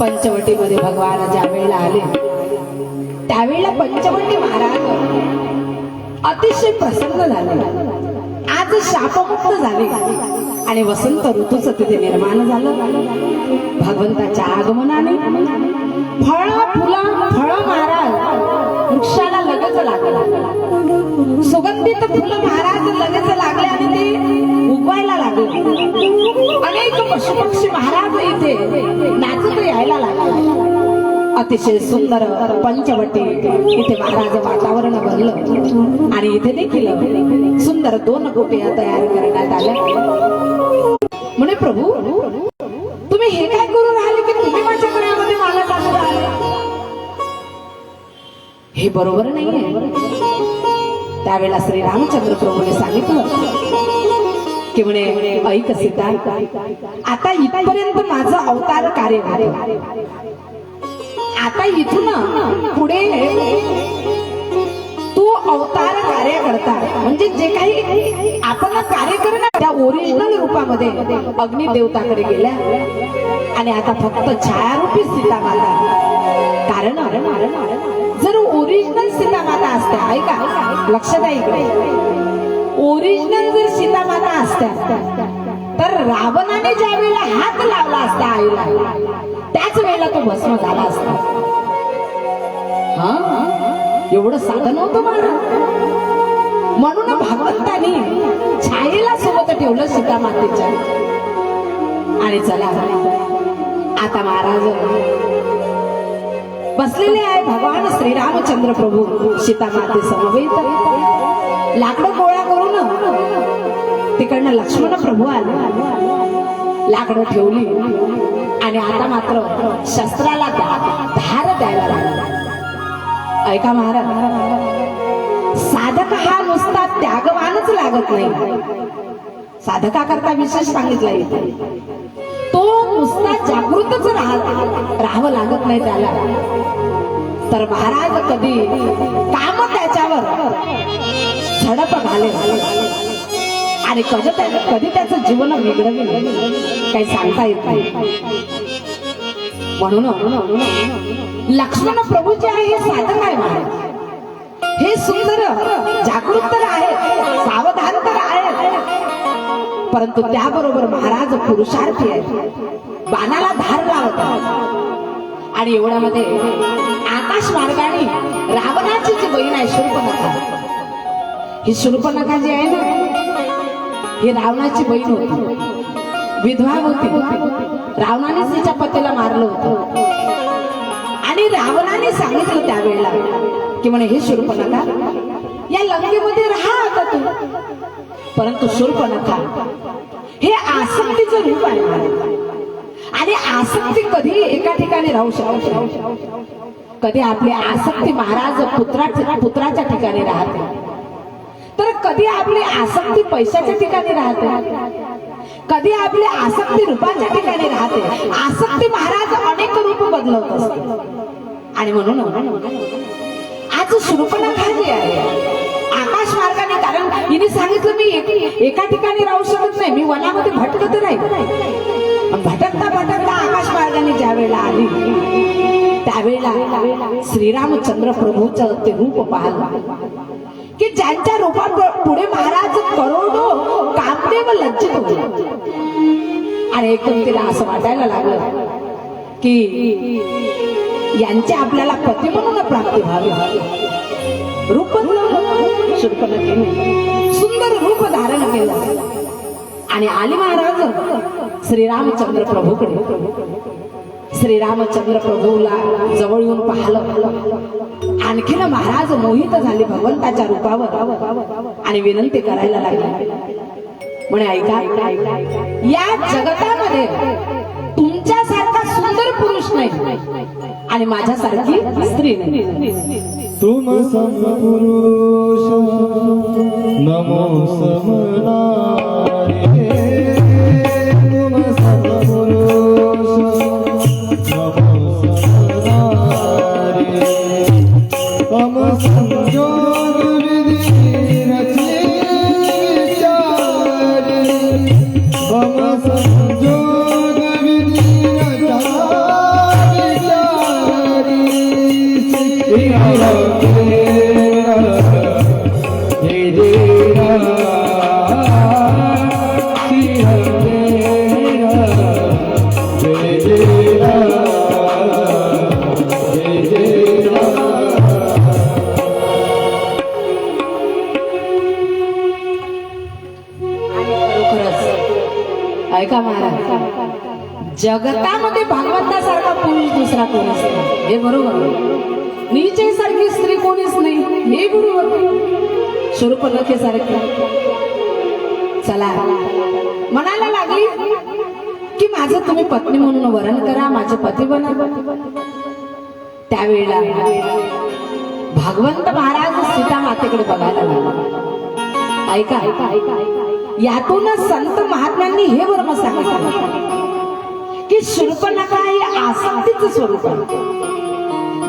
पंचवटीमध्ये भगवान ज्या वेळेला आले त्यावेळेला पंचवटी महाराज अतिशय प्रसन्न झाले. आज शापमुक्त झाले आणि वसंत ऋतूचं तिथे निर्माण झालं. भगवंताच्या आगमनाने फळ महाराज वृक्षाला लगेच लागला. सुगंधित फुलं महाराज लगेच लागले आणि ते उगवायला लागले. अनेक पशुपक्षी महाराज इथे नाचत यायला लागले. अतिशय सुंदर पंचवटी इथे महाराज वातावरण बनलं आणि इथे देखील सुंदर 2 गोट्या तयार करण्यात आल्या. म्हणे प्रभू, तुम्ही हे काय करून राहिले की तुम्ही माझ्या गळ्यामध्ये माला टाकून राहिले? हे बरोबर नाहीये. त्यावेळेला श्री रामचंद्र प्रभूने सांगितलं की की म्हणे ऐक सीता, आता इथपर्यंत माझं अवतार कार्य झालं, आता इथून पुढे तू अवतार कार्य करता, म्हणजे जे काही आपण कार्य करणार त्या ओरिजिनल रूपामध्ये अग्निदेवताकडे गेल्या आणि आता फक्त छायारूपी सीता माता. कारण जर ओरिजिनल सीता माता असत्या, ऐका लक्ष द्या इकडे, ओरिजिनल जर सीता माता असत्या तर रावणाने ज्या वेळेला हात लावला असता आईला, त्याच वेळेला तो भस्म झाला असता. हा एवढं साधन होतं महाराज. म्हणून भगवंतानी छायेला सोबत ठेवलं सीता मातेच्या. आणि चला आता महाराज बसलेले आहे भगवान श्रीरामचंद्र प्रभू सीता माते समवेत. लाकडं गोळा करून तिकडनं लक्ष्मण प्रभू आले, लाकडं ठेवली आणि आता मात्र शस्त्राला धार द्यायला लागला. ऐका महाराज, साधक हा नुसता त्यागवानच लागत नाही, साधका करता विशेष सांगितलं इथे. तो नुसता जागृतच राहावं लागत नाही त्याला, तर महाराज कधी काम त्याच्यावर झडप घाले आणि कधी त्याचं जीवन बिघडवेल काही सांगता येत नाही. म्हणून लक्ष्मण प्रभू जे आहे हे साधक आहे महाराज, हे सुंदर जागृत तर आहे, सावधान तर आहे, परंतु त्याबरोबर महाराज पुरुषार्थी आहे, बाणाला धार लावत आहे. आणि एवढ्यामध्ये आकाश मार्गाने रावणाची जी बहीण आहे शूर्पणखा, ही शूर्पणखा जी आहे ना, ही रावणाची बहीण होती, विधवा होती. रावणानेच तिच्या पतीला मारलं होतं आणि रावणाने सांगितलं त्यावेळेला की म्हणे हे शूर्पणखा या लंकेमध्ये राहा आता तू. परंतु शूर्पणखा हे आसक्तीचं रूप आहे आणि आसक्ती कधी एका ठिकाणी राहू शकते, कधी आपली आसक्ती महाराज पुत्राच्या ठिकाणी राहते, तर कधी आपली आसक्ती पैशाच्या ठिकाणी राहते, कधी आपली आसक्ती रूपाच्या ठिकाणी राहते. आसक्ती महाराज अनेक रूप बदलत असते. आणि म्हणून आज शूर्पणखा जी आहे आकाश मार्गाने, कारण हिने सांगितलं मी एका ठिकाणी राहू शकत नाही, मी वनामध्ये भटकत राहील. भटकता भटकता आकाश मार्गाने ज्या वेळेला आली त्यावेळेला श्रीरामचंद्र प्रभूचं ते रूप पाहिलं की ज्यांच्या रूपा पुढे महाराज करोडो कामदेव लज्जित होते. आणि एकदम तिला असं वाटायला लागलं की यांचे आपल्याला पती म्हणून प्राप्ती व्हावी. रूप शूर्पणखेने सुंदर रूप धारण केलं आणि आली महाराज श्रीरामचंद्र प्रभूकडे. श्रीरामचंद्र प्रभूला जवळ येऊन पाहिलं, आणखीन महाराज मोहित झाले भगवंताच्या रूपावर आणि विनंती करायला लागली. म्हणे ऐका, या जगतामध्ये तुमच्यासारखा सुंदर पुरुष नाही आणि माझ्यासारखी स्त्री नाही. तुम समपुरुष नमो समनारे, तुम समपुरुष नमो समनारे, हम संयोग विधि रचे विचारे, हम संयोग विधि रचा ऐका महाराज, जगतामध्ये भगवंतासारखा पुरुष दुसरा कोणीच नाही, हे बरोबर. नीचेसारखी स्त्री कोणीच नाही, हे बरोबर. शूर्पणखेसारखी. चला म्हणायला लागली की माझं तुम्ही पत्नी म्हणून वरण करा, माझे पती बना. त्यावेळेला भगवंत महाराज सीता मातेकडे बघायला लागला. ऐका, यातूनच संत महात्म्यांनी हे वर्म सांगितलं की शूर्पणखा ही आसक्तीचं स्वरूप आहे.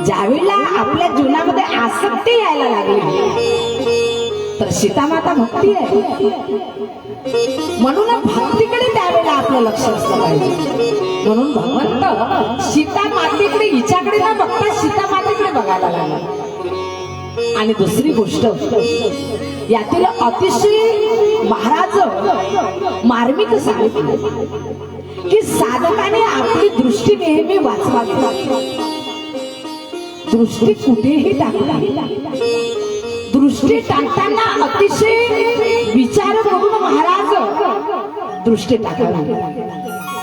ज्यावेळेला आपल्या जीवनामध्ये आसक्ती यायला लागली तर सीतामाता भक्ती आहे, म्हणून भक्तीकडे त्यावेळेला आपलं लक्ष असलं पाहिजे. म्हणून भगवंत सीता मातेकडे हिच्याकडे न बघता सीता मातेकडे बघायला लागला. आणि दुसरी गोष्ट यातील अतिशय महाराज मार्मिक सांगितले की साधकाने आपली दृष्टी नेहमी वाचवावी. दृष्टी कुठेही टाकला, दृष्टी टाकताना अतिशय विचार करून महाराज दृष्टी टाकला.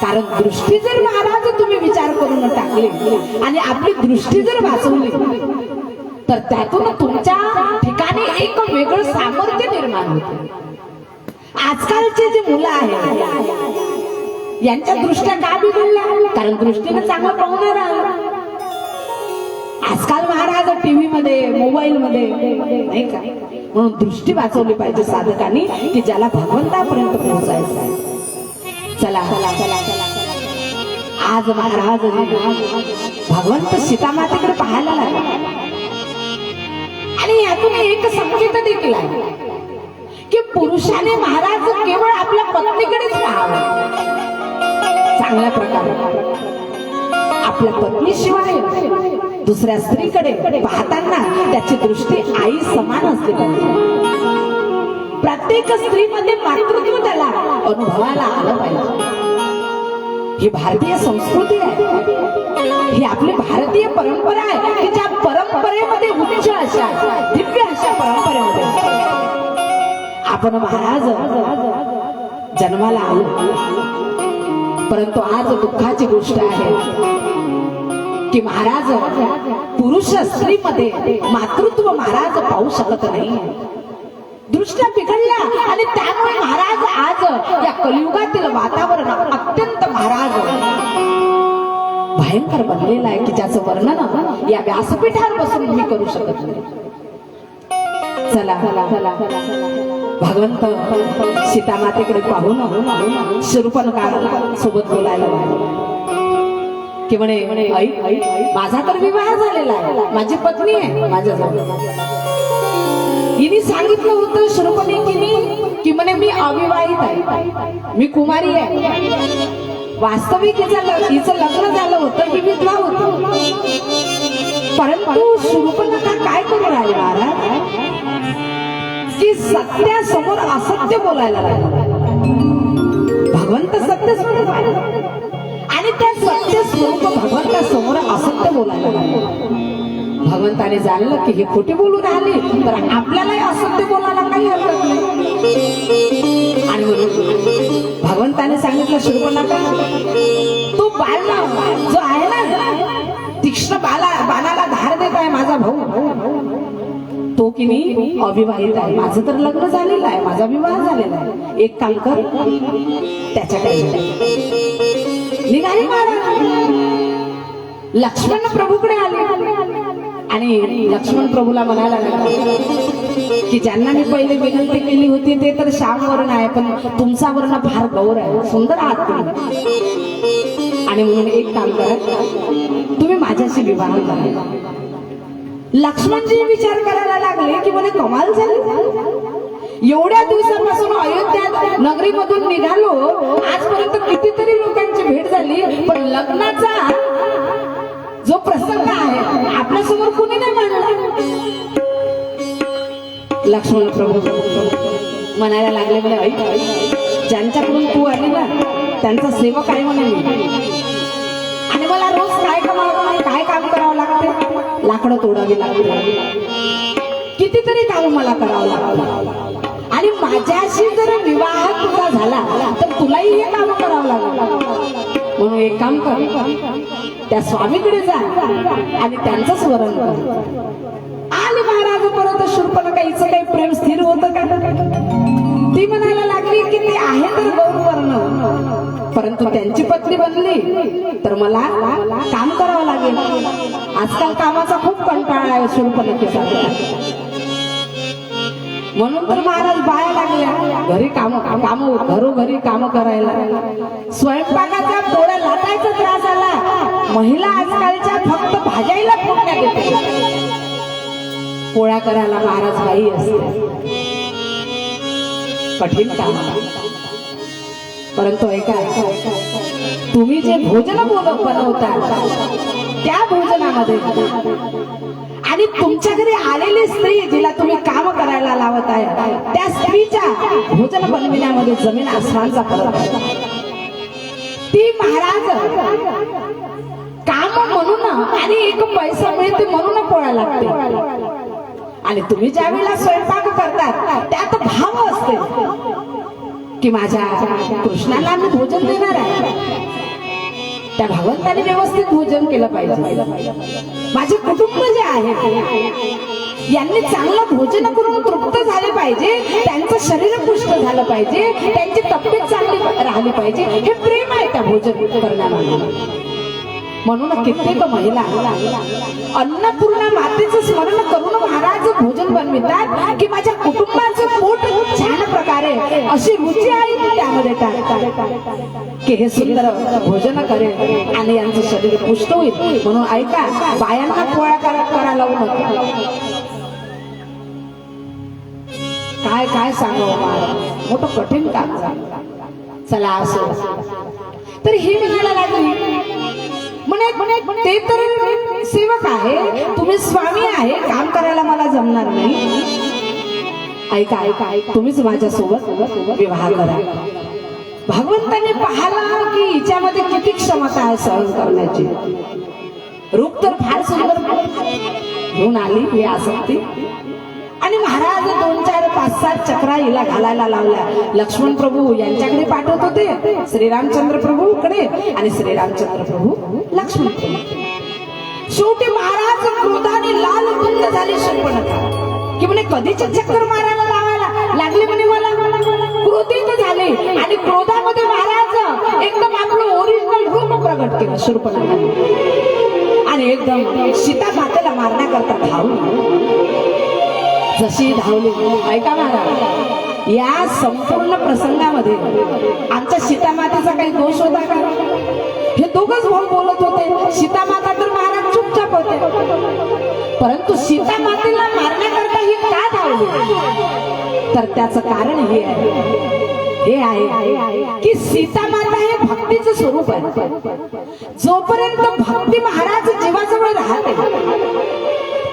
कारण दृष्टी जर महाराज तुम्ही विचार करून टाकली आणि आपली दृष्टी जर वाचवली तर त्यातून तुमच्या ठिकाणी एक वेगळं सामर्थ्य निर्माण होते. आजकालचे जे मुलं आहेत यांच्या दृष्ट्या का बिघडल्या? कारण दृष्टीने चांगलं पाहुणार आहे. आजकाल महाराज टीव्ही मध्ये मोबाईल मध्ये नाही का, म्हणून दृष्टी वाचवली पाहिजे साधकांनी की ज्याला भगवंतापर्यंत पोहोचायचं आहे. चला चला चला चला आज महाराज भगवंत सीतामातेकडे पाहायला लागला. आणि यातून एक संकेत देखील आहे की पुरुषाने महाराज केवळ आपल्या पत्नीकडेच पाहावं. चांगल्या प्रकारे आपल्या पत्नीशिवाय दुसऱ्या स्त्रीकडे पाहताना त्याची दृष्टी आई समान असते पाहिजे. प्रत्येक स्त्रीमध्ये मातृत्व त्याला अनुभवायला आलं पाहिजे. ही भारतीय संस्कृती आहे, ही आपली भारतीय परंपरा आहे की ज्या परंपरेमध्ये उच्च अशा दिव्य अशा परंपरेमध्ये आपण महाराज जन्माला आलो. परंतु आज दुःखाची गोष्ट आहे की महाराज पुरुष स्त्रीमध्ये मातृत्व महाराज पाहू शकत नाही. दृष्ट्या बिघडल्या आणि त्यामुळे महाराज आज या कलियुगातील वातावरण अत्यंत महाराज भयंकर बनलेलं आहे की ज्याचं वर्णन या व्यासपीठावर बसून मी करू शकत नाही. चला चला चला भगवंत सीतामातेकडे पाहून शूर्पणखा सोबत बोलायला लागला की म्हणे आई माझा तर विवाह झालेला आहे, माझी पत्नी आहे माझ्याजवळ. हिने सांगितलं होतं शूर्पणखेने की म्हणे मी अविवाहित आहे, मी कुमारी आहे. वास्तविक हिचं लग्न झालं होतं, ही विधवा होती. परंतु शूर्पणखा काय करून राहिले महाराज की सत्यासमोर असत्य बोलायला लागला. भगवंत सत्य स्वरूप आहे आणि त्या सत्य स्वरूप भगवंतासमोर असत्य बोलायला लागला. भगवंताने जाणलं की हे खोटे बोलून राहिले तर आपल्यालाही असत्य बोलायला काही हरकत नाही. आणि म्हणून भगवंताने सांगितलं शूर्पणखा तो बाळ जो आहे ना तीक्ष्ण बाणाला धार देत आहे माझा भाऊ, तो की मी अविवाहित आहे. माझं तर लग्न झालेलं आहे, माझा विवाह झालेला आहे. एक काम कर त्याच्याकडे निघाली महाराज लक्ष्मण प्रभूकडे आले आणि लक्ष्मण प्रभूला म्हणायला लागला की ज्यांना मी पहिले विनंती केली होती ते तर श्याम वर्ण आहे, पण तुमचा वर्ण फार गौर आहे, सुंदर आहात तुम्ही. आणि म्हणून एक काम करा, तुम्ही माझ्याशी विवाह करा. लक्ष्मणजी विचार करायला लागले की म्हणे कमाल झाली, एवढ्या दिवसापासून अयोध्या नगरीमधून निघालो, आजपर्यंत कितीतरी लोकांची भेट झाली, पण लग्नाचा जो प्रसंग आहे आपल्या समोर कुणी नाही मांडला. लक्ष्मण प्रभू म्हणायला लागले म्हणे आई ज्यांच्याकडून तू आली ना त्यांचा सेवक आहे म्हणे मी, आणि मला रोज काय काम करावं लागते, लाकडं तोडावी लागते, कितीतरी काम मला करावं लागतं. आणि माझ्याशी जर विवाह तुझा झाला तर तुलाही हे काम करावं लागलं. म्हणून एक काम कर, त्या स्वामीकडे जा आणि त्यांचं स्मरण कर. आली महाराज परत शूर्पणखा हिचं काही प्रेम स्थिर होतं का? ती म्हणायला लागली की ते आहे तर गौरवर्ण, परंतु त्यांची पत्नी बनली तर मला काम करावं लागेल. आजकाल कामाचा खूप कंटाळा आहे शूर्पणखेचा. म्हणून तर महाराज बाया लागल्या घरी काम घरोघरी काम करायला. स्वयंपाकाचा पोळ्या लाटायचा त्रास आला. महिला आजकालच्या फक्त भाजायला फोडण्यात येते. पोळ्या करायला महाराज बाई असते. कठीण काम. परंतु ऐका, तुम्ही जे भोजन बनवता त्या भोजनामध्ये आणि तुमच्या घरी आलेली स्त्री जिला तुम्ही काम करायला लावत आहे त्या स्त्रीच्या भोजन बनविण्यामध्ये जमीन आसमानचा फरक आहे. ती महाराज काम म्हणून आणि एक पैसा मिळते म्हणून पोळ्या लागते. आणि तुम्ही ज्या वेळेला स्वयंपाक करतात त्यात भाव असते की माझ्या कृष्णाला मी भोजन देणार आहे. त्या भगवंताने व्यवस्थित भोजन केलं पाहिजे. माझे कुटुंब जे आहे यांनी चांगलं भोजन करून तृप्त झाले पाहिजे. त्यांचं शरीर पुष्ट झालं पाहिजे. त्यांची तब्येत चांगली राहिली पाहिजे. हे प्रेम आहे त्या भोजन करण्यामध्ये. म्हणून कित्येक महिला अन्नपूर्णा मातेचं स्मरण करून महाराज भोजन बनवितात की माझ्या कुटुंबाचं पोट छान प्रकारे अशी रुची आहे त्यामध्ये टाकतात की हे सुंदर भोजन करेल आणि यांचं शरीर पुष्ट होईल. म्हणून ऐका, बायांना पोळ्या करायला लावू नका. काय काय सांगावं महाराज, मोठं कठीण काम झालं. चला असं तर हे म्हणायला लागली म्हणे ते तर सेवक आहे, तुम्ही स्वामी आहे, काम करायला मला जमणार नाही. ऐका ऐका तुम्हीच माझ्यासोबत विवाह करा. भगवंताने पाहिला की हिच्यामध्ये किती क्षमता आहे सहन करण्याची. रूप तर फार सुंदर घेऊन आली ही आसक्ती. आणि महाराज 2, 4, 5, 7 चक्रा हिला घालायला लावल्या. लक्ष्मण प्रभू यांच्याकडे पाठवत होते, श्रीरामचंद्र प्रभूकडे, आणि श्रीरामचंद्र प्रभू लक्ष्मण प्रभू. शेवटी महाराज क्रोधाने लाल बुंद झाले. शर्पणखा की म्हणे कधीचे चक्कर मारायला लावायला लागले म्हणे मला. क्रोधित झाले आणि क्रोधामध्ये महाराज एकदम आपलं ओरिजिनल रूप प्रगट केलं शूर्पणखाने. आणि एकदम सीता मातेला मारण्याकरता धावली. जशी धावली, ऐका महाराज, या संपूर्ण प्रसंगामध्ये आमच्या सीतामातेचा काही दोष होता का? हे दोघच भाऊ बोलत होते. सीतामाता तर महाराज चुपचाप होते. परंतु सीतामातेला मारण्याकरता ही का धावली? तर त्याचं कारण हे आहे की सीतामाता हे भक्तीचं स्वरूप आहे. जोपर्यंत भक्ती महाराज जीवाजवळ राहते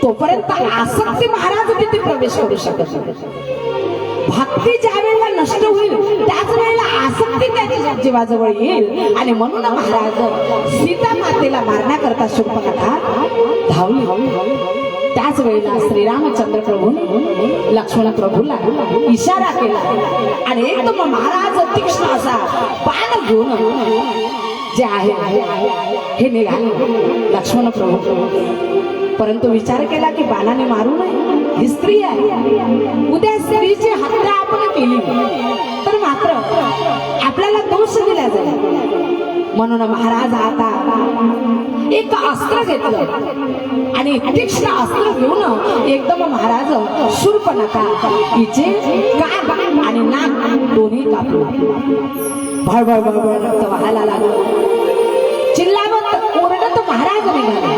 तोपर्यंत आसक्ती महाराज तिथे प्रवेश करू शकत नाही. भक्ती ज्या वेळेला नष्ट होईल त्याच वेळेला आसक्ती त्याच्या जीवाजवळ येईल. आणि म्हणून महाराज सीता मातेला मारण्याकरता शूर्पणखा धावली. त्याच वेळेला श्रीरामचंद्र प्रभू लक्ष्मण प्रभूला इशारा केला आणि एकदम महाराज तीक्ष्ण असा बाण घेऊन जे आहे हे निघाले लक्ष्मण प्रभू. परंतु विचार केला की बाणाने मारू नये, ही स्त्री आहे. उद्या स्त्रीची हत्या आपण केली तर मात्र आपल्याला दोष दिला जाईल. म्हणून महाराज आता एक अस्त्र घेतलं आणि तीक्ष्ण अस्त्र घेऊन एकदम महाराज शूर्पणखा हिचे कान आणि नाक दोन्ही कापले. भळभळ भळभळ रक्त वाहायला लागलं. चिल्लावत ओरडत महाराज निघाले.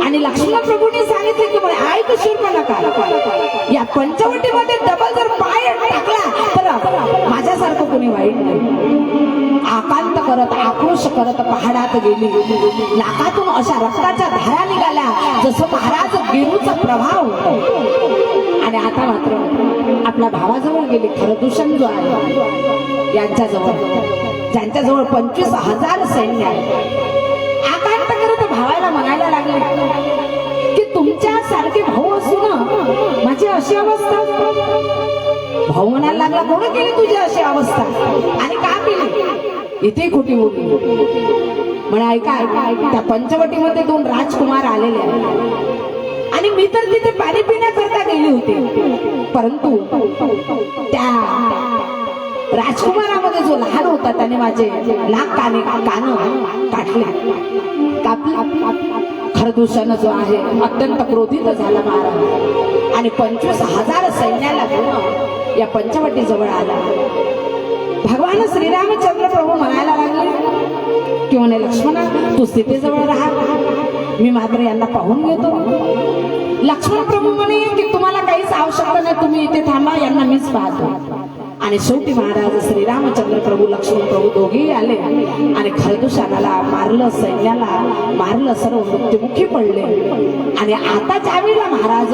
आणि लक्ष्मण प्रभूंनी सांगितले की ऐक शूर्पणखा, या पंचवटीमध्ये डबल जर पाय टाकला तर माझ्यासारखं कोणी वाईट नाही. आकांत करत आक्रोश करत पहाडात गेली. नाकातून अशा रक्ताच्या धारा निघाल्या जसं महाराज गिरूचा प्रभाव. आणि आता मात्र आपल्या भावाजवळ गेली. खरदूषण जो आहे यांच्याजवळ, ज्यांच्याजवळ 25,000 सैन्य आहे, आकांत करत भावाला म्हणायला लागले की तुमच्या सारखे भाऊ असून माझी अशी अवस्था. भाऊ म्हणायला लागला कोण केली तुझी अशी अवस्था आणि का केली? इथे खोटी बोलली. म्हणे ऐका त्या पंचवटीमध्ये 2 राजकुमार आलेले आहेत आणि मी तर तिथे पाणी पिण्याकरता गेली होती. परंतु त्या राजकुमारामध्ये जो लहान होता त्याने माझे नाक कान काटले, कापले. खरदूषण जो आहे अत्यंत क्रोधित झाला महाराज आणि 25,000 सैन्याला घेऊन या पंचवटी जवळ आला. भगवान श्रीरामचंद्र प्रभू म्हणायला लागले की म्हणे लक्ष्मणा तू सीतेजवळ राहा, मी मात्र यांना पाहून घेतो. लक्ष्मण प्रभू म्हणे की तुम्हाला काहीच आवश्यकता नाही, तुम्ही इथे थांबा, यांना मीच पाहतो. आणि शेवटी महाराज श्रीरामचंद्र प्रभू लक्ष्मण प्रभू दोघेही आले आणि खरदूषणाला मारलं, सैन्याला मारलं, सर्व मृत्युमुखी पडले. आणि आता ज्यावेळेला महाराज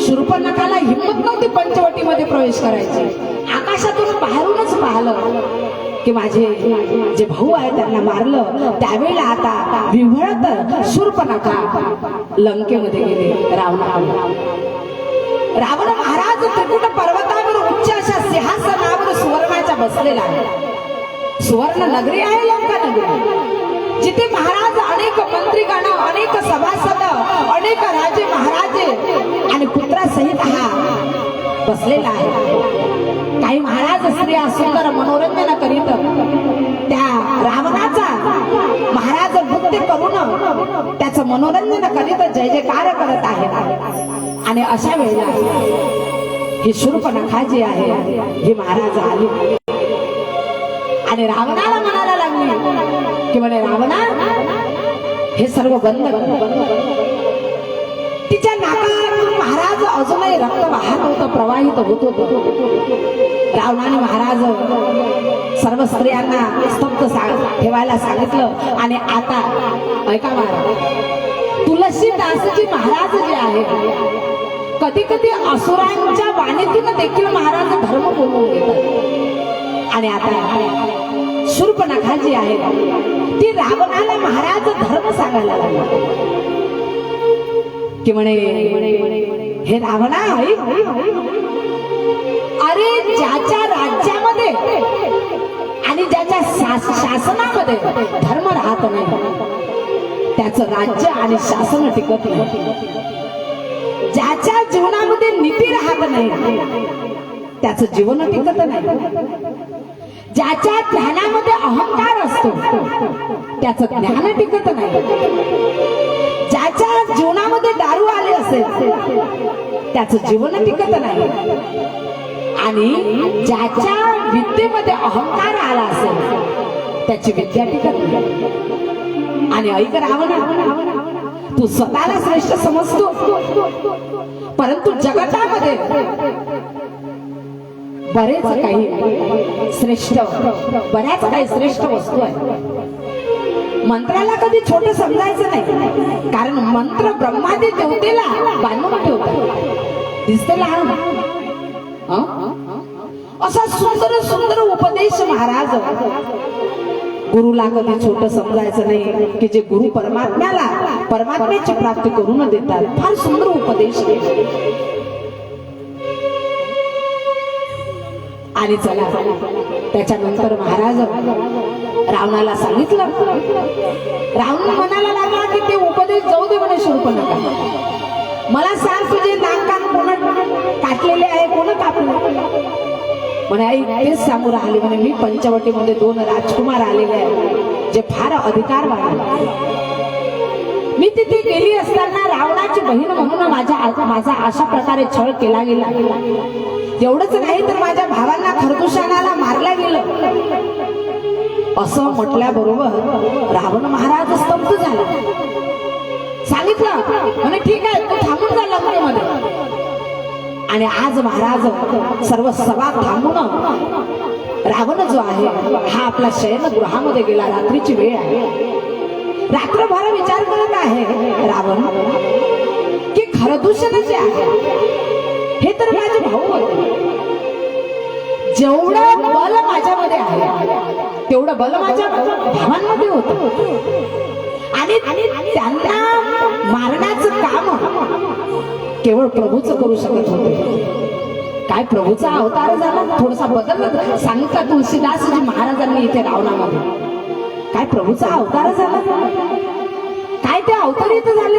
शूर्पणखाला हिंमत नव्हती पंचवटीमध्ये प्रवेश करायची, आकाशातून बाहेरूनच पाहिलं की माझे जे भाऊ आहेत त्यांना मारलं. त्यावेळेला आता विव्हळत शूर्पणखा लंकेमध्ये गेले. रावण महाराज त्रिकुट पर्वतावर उच्च अशा सिंहासनावर सुवर्णाच्या बसलेला आहे. सुवर्ण नगरी आहे लंका नगरी, जिथे महाराज अनेक मंत्रीगण, अनेक सभासद, अनेक राजे महाराजे आणि पुत्रासहित हा बसलेला आहे. काही महाराज स्त्रिया सुंदर मनोरंजन करीत त्या रावणाचा महाराज नृत्य करून त्याचं मनोरंजन करीत जय जयकार करत आहेत. आणि अशा वेळेला ही शूर्पणखा जी आहे ही महाराज आली आणि रावणाला म्हणायला लागली की म्हणे रावणा हे सर्व बंद कर. तिच्या नाकातून महाराज अजूनही रक्त वाहत होतं, प्रवाहित होत होतं. रावणाने महाराज सर्व स्त्रियांना स्तब्ध ठेवायला सांगितलं. आणि आता ऐका महाराज, तुलसीदासजी महाराज जे आहे कधी कधी असुरांच्या वाणीतून देखील महाराज धर्म बोलवून घेतात. आणि आता शूर्पणखा जी आहे ती रावणाला महाराज धर्म सांगायला लागला की म्हणे हे रावणा, अरे ज्याच्या राज्यामध्ये आणि ज्याच्या शासनामध्ये धर्म राहत नाही त्याचं राज्य आणि शासन टिकत नाही. ज्याच्या जीवनामध्ये नीती राहत नाही त्याचं जीवन टिकत नाही. ज्याच्या ज्ञानामध्ये अहंकार असतो त्याचं ज्ञान टिकत नाही. ज्याच्या जीवनामध्ये दारू आले असेल त्याचं जीवन टिकत नाही. आणि ज्याच्या विद्येमध्ये अहंकार आला असेल त्याची विद्या टिकत नाही. आणि ऐक रावणा, तू स्वतःला श्रेष्ठ समजतो, परंतु जगतामध्ये बरेच काही श्रेष्ठ, बऱ्याच काही श्रेष्ठ वस्तू आहेत. मंत्राला कधी छोट समजायचं नाही, कारण मंत्र ब्रह्मादी देवतेला बांधून ठेवतात. दिसते लहान असा सुंदर सुंदर उपदेश महाराज. गुरुला कधी छोट समजायचं नाही की जे गुरु परमात्म्याची प्राप्ती करून देतात. फार सुंदर उपदेश. आणि चला त्याच्यानंतर महाराज रावणाला सांगितलं. रावण म्हणायला लागला की ते उपदेश जाऊ दे म्हणे शूर्पणखा, मला सांग तुझे नाक कान कोण काटलेले आहे, कोण कापले. म्हणे आई तेच सांगू राहिले म्हणे मी पंचवटीमध्ये 2 राजकुमार आलेले आहेत जे फार अधिकारवान आहेत. मी तिथे गेली असताना रावणाची बहीण म्हणून माझा अशा प्रकारे छळ केला गेला. एवढंच नाही तर माझ्या भावांना खरदूषणाला मारला गेलं. असं म्हटल्याबरोबर रावण महाराज स्तब्ध झाला. सांगितलं म्हणे ठीक आहे तू थांबून जा लंकेमध्ये. आणि आज महाराज सर्व सभा थांबून रावण जो आहे हा आपला शयनगृहामध्ये गेला. रात्रीची वेळ आहे. रात्रभर विचार करत आहे रावण की खरदूषण जे आहे हे तर माझे भाऊ होते. जेवढं बल माझ्यामध्ये आहे तेवढं बल माझ्या भावांमध्ये होतं. आणि त्यांना मारण्याचं काम केवळ प्रभूच करू शकत होते. काय प्रभूचा अवतार झाला. थोडासा बदल सांगितला तुलसीदासजी महाराजांनी इथे रावणामध्ये. काय प्रभूचा अवतार झाला, काय ते अवतरित झाले.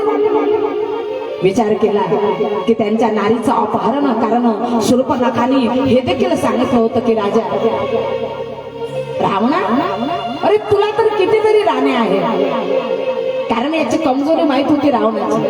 विचार केला की त्यांच्या नारीचं अपहरण कारण शूर्पणखाने हे देखील सांगितलं होतं की राजा रावणा, अरे तुला तर कितीतरी राण्या आहेत, कारण याची कमजोरी माहित होती रावणाची,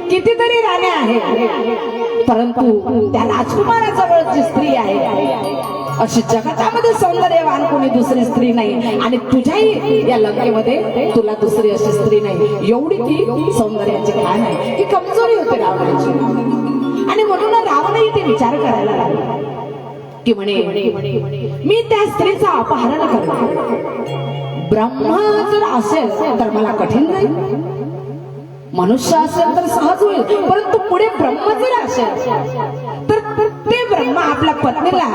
कितीतरी राण्या आहेत, परंतु त्या राजकुमाराजवळ जी स्त्री आहे अशी जगतामध्ये सौंदर्यवान कोणी दुसरी स्त्री नाही, आणि तुझ्याही या लंकेमध्ये तुला दुसरी अशी स्त्री नाही, एवढी ती सौंदर्याची खाण आहे. ही कमजोरी होती रावणाची. आणि म्हणून रावणही ते विचार करायला लागला की म्हणे मी त्या स्त्रीचं अपहरण करणार. ब्रह्मा जर असेल तर मला कठीण नाही, मनुष्य असेल तर सहज होईल, परंतु पुढे ब्रह्म जर असेल तर ते ब्रह्मा आपल्या पत्नीला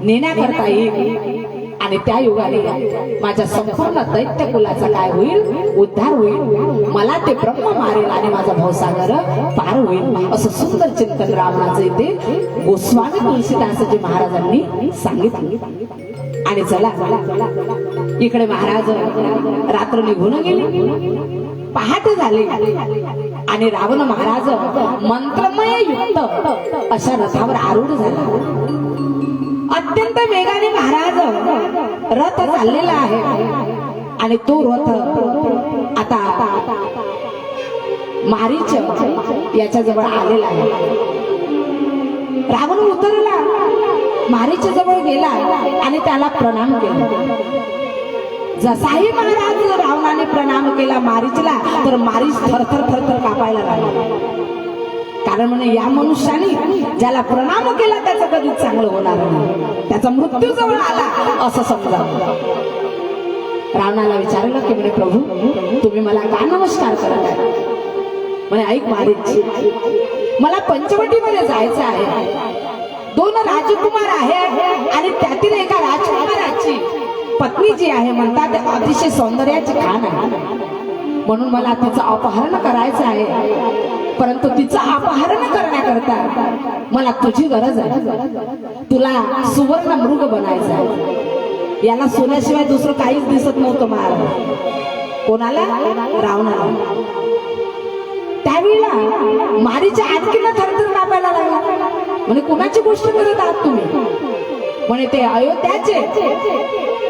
नेण्याकरता येईल, आणि त्या युगाने माझ्या संपूर्ण दैत्य कुलाचा काय होईल, उद्धार होईल, मला ते ब्रह्म मारेल आणि माझा भवसागर पार होईल. असं सुंदर चिंतन रावणाचं इथे गोस्वामी तुलसीदासजी महाराजांनी सांगितलं. आणि चला इकडे महाराज रात्र निघून गेली, पहाटे झाले, आणि रावण महाराज मंत्रमय युक्त अशा रथावर आरूढ झाला. अत्यंत वेगाने महाराज रथ चाललेला आहे, आणि तो रथ आता मारीच याच्या जवळ आलेला आहे. रावण उतरला, मारीच्या जवळ गेला आणि त्याला प्रणाम केला. जसाही महाराज रावणाने प्रणाम केला मारीचला, तर मारीच थरथर थरथर कापायला लागला. कारण म्हणे या मनुष्याने ज्याला प्रणाम केला त्याचं कधीच चांगलं होणार नाही, त्याचा मृत्यू जवळ आला असं समजा. रावणाला विचारलं की म्हणे प्रभू तुम्ही मला का नमस्कार करत आहे? म्हणे ऐक मारीच, मला पंचवटीमध्ये जायचं आहे. 2 राजकुमार आहे आणि त्यातील एका राजकुमाराची पत्नी जी आहे म्हणतात अतिशय सौंदर्याची खाण आहे, म्हणून मला तिचं अपहरण करायचं आहे. परंतु तिचं अपहरण करण्याकरता मला तुझी गरज आहे. तुला सुवर्ण मृग बनायचं आहे. याला सोन्याशिवाय दुसरं काहीच दिसत नव्हतं महाराज. कोणाला? रावणाला. त्यावेळेला मारीच्या आणखीन थरथर कापायला लागला. म्हणे कोणाची गोष्ट करत आहात तुम्ही? म्हणे ते अयोध्याचे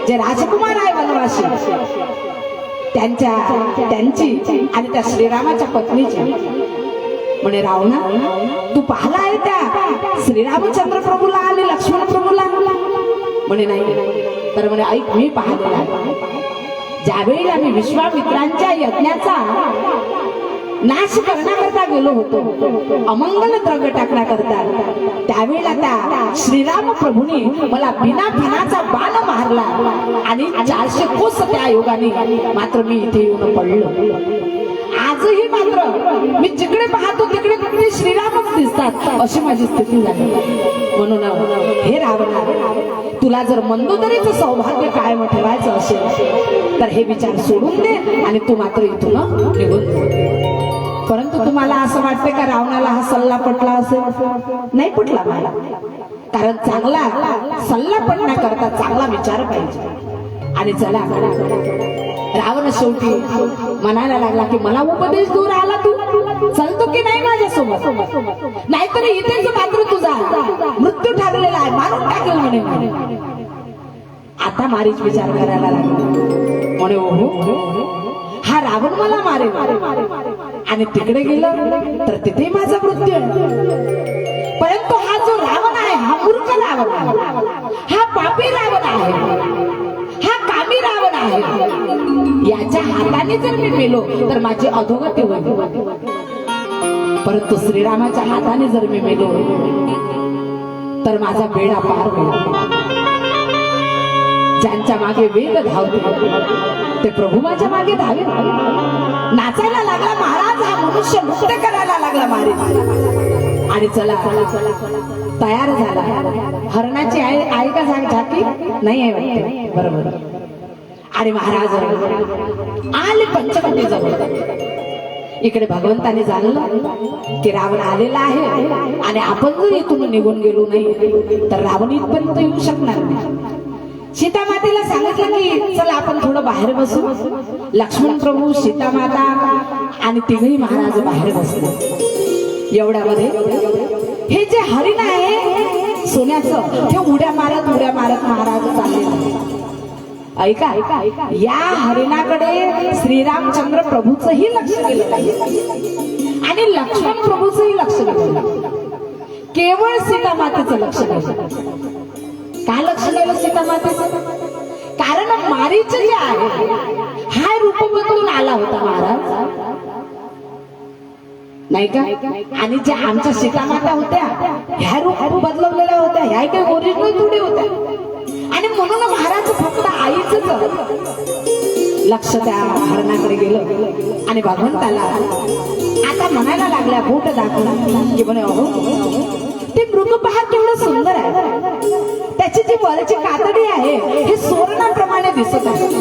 जे राजकुमार आहे वनवासी त्यांची आणि त्या श्रीरामाच्या पत्नीची. म्हणे रावणा तू पाहिला आहे त्या श्रीरामचंद्र प्रभूला आणि लक्ष्मण प्रभूला? म्हणे नाही. तर म्हणे ऐक मी पाहिलेला आहे. ज्यावेळी आम्ही विश्वामित्रांच्या यज्ञाचा नाश करण्याकरता गेलो होतो, अमंगल द्रव्य टाकण्याकरता, त्यावेळेला त्या श्रीराम प्रभूंनी मला बिना फिनाचा बाण मारला आणि 400 कोस त्या योगाने मात्र मी इथे येऊन पडलो. आजही मात्र मी जिकडे पाहतो तिकडे तिकडे श्रीरामच दिसतात, अशी माझी स्थिती झाली. म्हणून हे रावणा, तुला जर मंदोदरीचं सौभाग्य कायम ठेवायचं असेल तर हे विचार सोडून दे आणि तू मात्र इथून निघून दे. परंतु तुम्हाला असं वाटते का रावणाला हा सल्ला पटला असेल? नाही पटला मला. कारण चांगला सल्ला पटण्याकरता चांगला विचार पाहिजे. आणि चला रावण शेवटी म्हणायला लागला की मला उपदेश देऊ राहिला तू, चालतो की नाही माझ्यासोबत? नाहीतर इथेच मात्र तुझा मृत्यू ठरलेला आहे, मारून टाकेल म्हणे. आता मारीच विचार करायला लागला. म्हणे ओहो हा रावण मला मारेल, आणि तिकडे गेलं तर तिथे माझा मृत्यू आहे. परंतु हा जो रावण आहे हा मूर्ख रावण आहे, हा पापी रावण आहे, हा कामी रावण आहे. याच्या हाताने जर मी मेलो तर माझी अधोगती होईल, परंतु श्रीरामाच्या हाताने जर मी मेलो तर माझा बेडा पार होईल. ज्यांच्या मागे वेग धावतो ते प्रभू माझ्या मागे धावे. नाचायला लागला महाराज, हा मनुष्य नृत्य करायला लागला महाराज. आणि चला तयार झाला. हरणाची आहे का झाकी? नाही आहे वाटते, बरोबर. आणि महाराज आले पंचवटी जवळ. इकडे भगवंताने जाणलं की रावण आलेला आहे, आणि आपण जर इथून निघून गेलो नाही तर रावण इथपर्यंत येऊ शकणार नाही. सीतामातेला सांगितलं की चला आपण थोडं बाहेर बसू. लक्ष्मण प्रभू, सीतामाता आणि तिघही महाराज बाहेर बसले. एवढ्यामध्ये हे जे हरिण आहे सोन्याचं, ते उड्या मारत महाराज चालले. ऐका, या हरिणाकडे श्रीरामचंद्र प्रभूचंही लक्ष गेलं आणि लक्ष्मण प्रभूचंही लक्ष गेलं. केवळ सीतामातेचं लक्ष गेलं. काय लक्ष गेलं सीतामातेचं? कारण मारीच जे आहे हा रूप बदलून आला होता महाराज, नाही का? आणि ज्या आमच्या सीतामाता होत्या ह्या रूप बदलवलेल्या होत्या, ह्या काही ओरिजिनल थोडी होत्या. आणि म्हणून महाराज फक्त आईच लक्ष त्या हरणाकडे गेलं आणि भगवंताला आता म्हणायला लागल्या, बोट दाखवून की म्हणे अहो ते मृग पहा केवढं सुंदर आहे, त्याची जी वरची कातडी आहे हे सुवर्णाप्रमाणे दिसत आहे.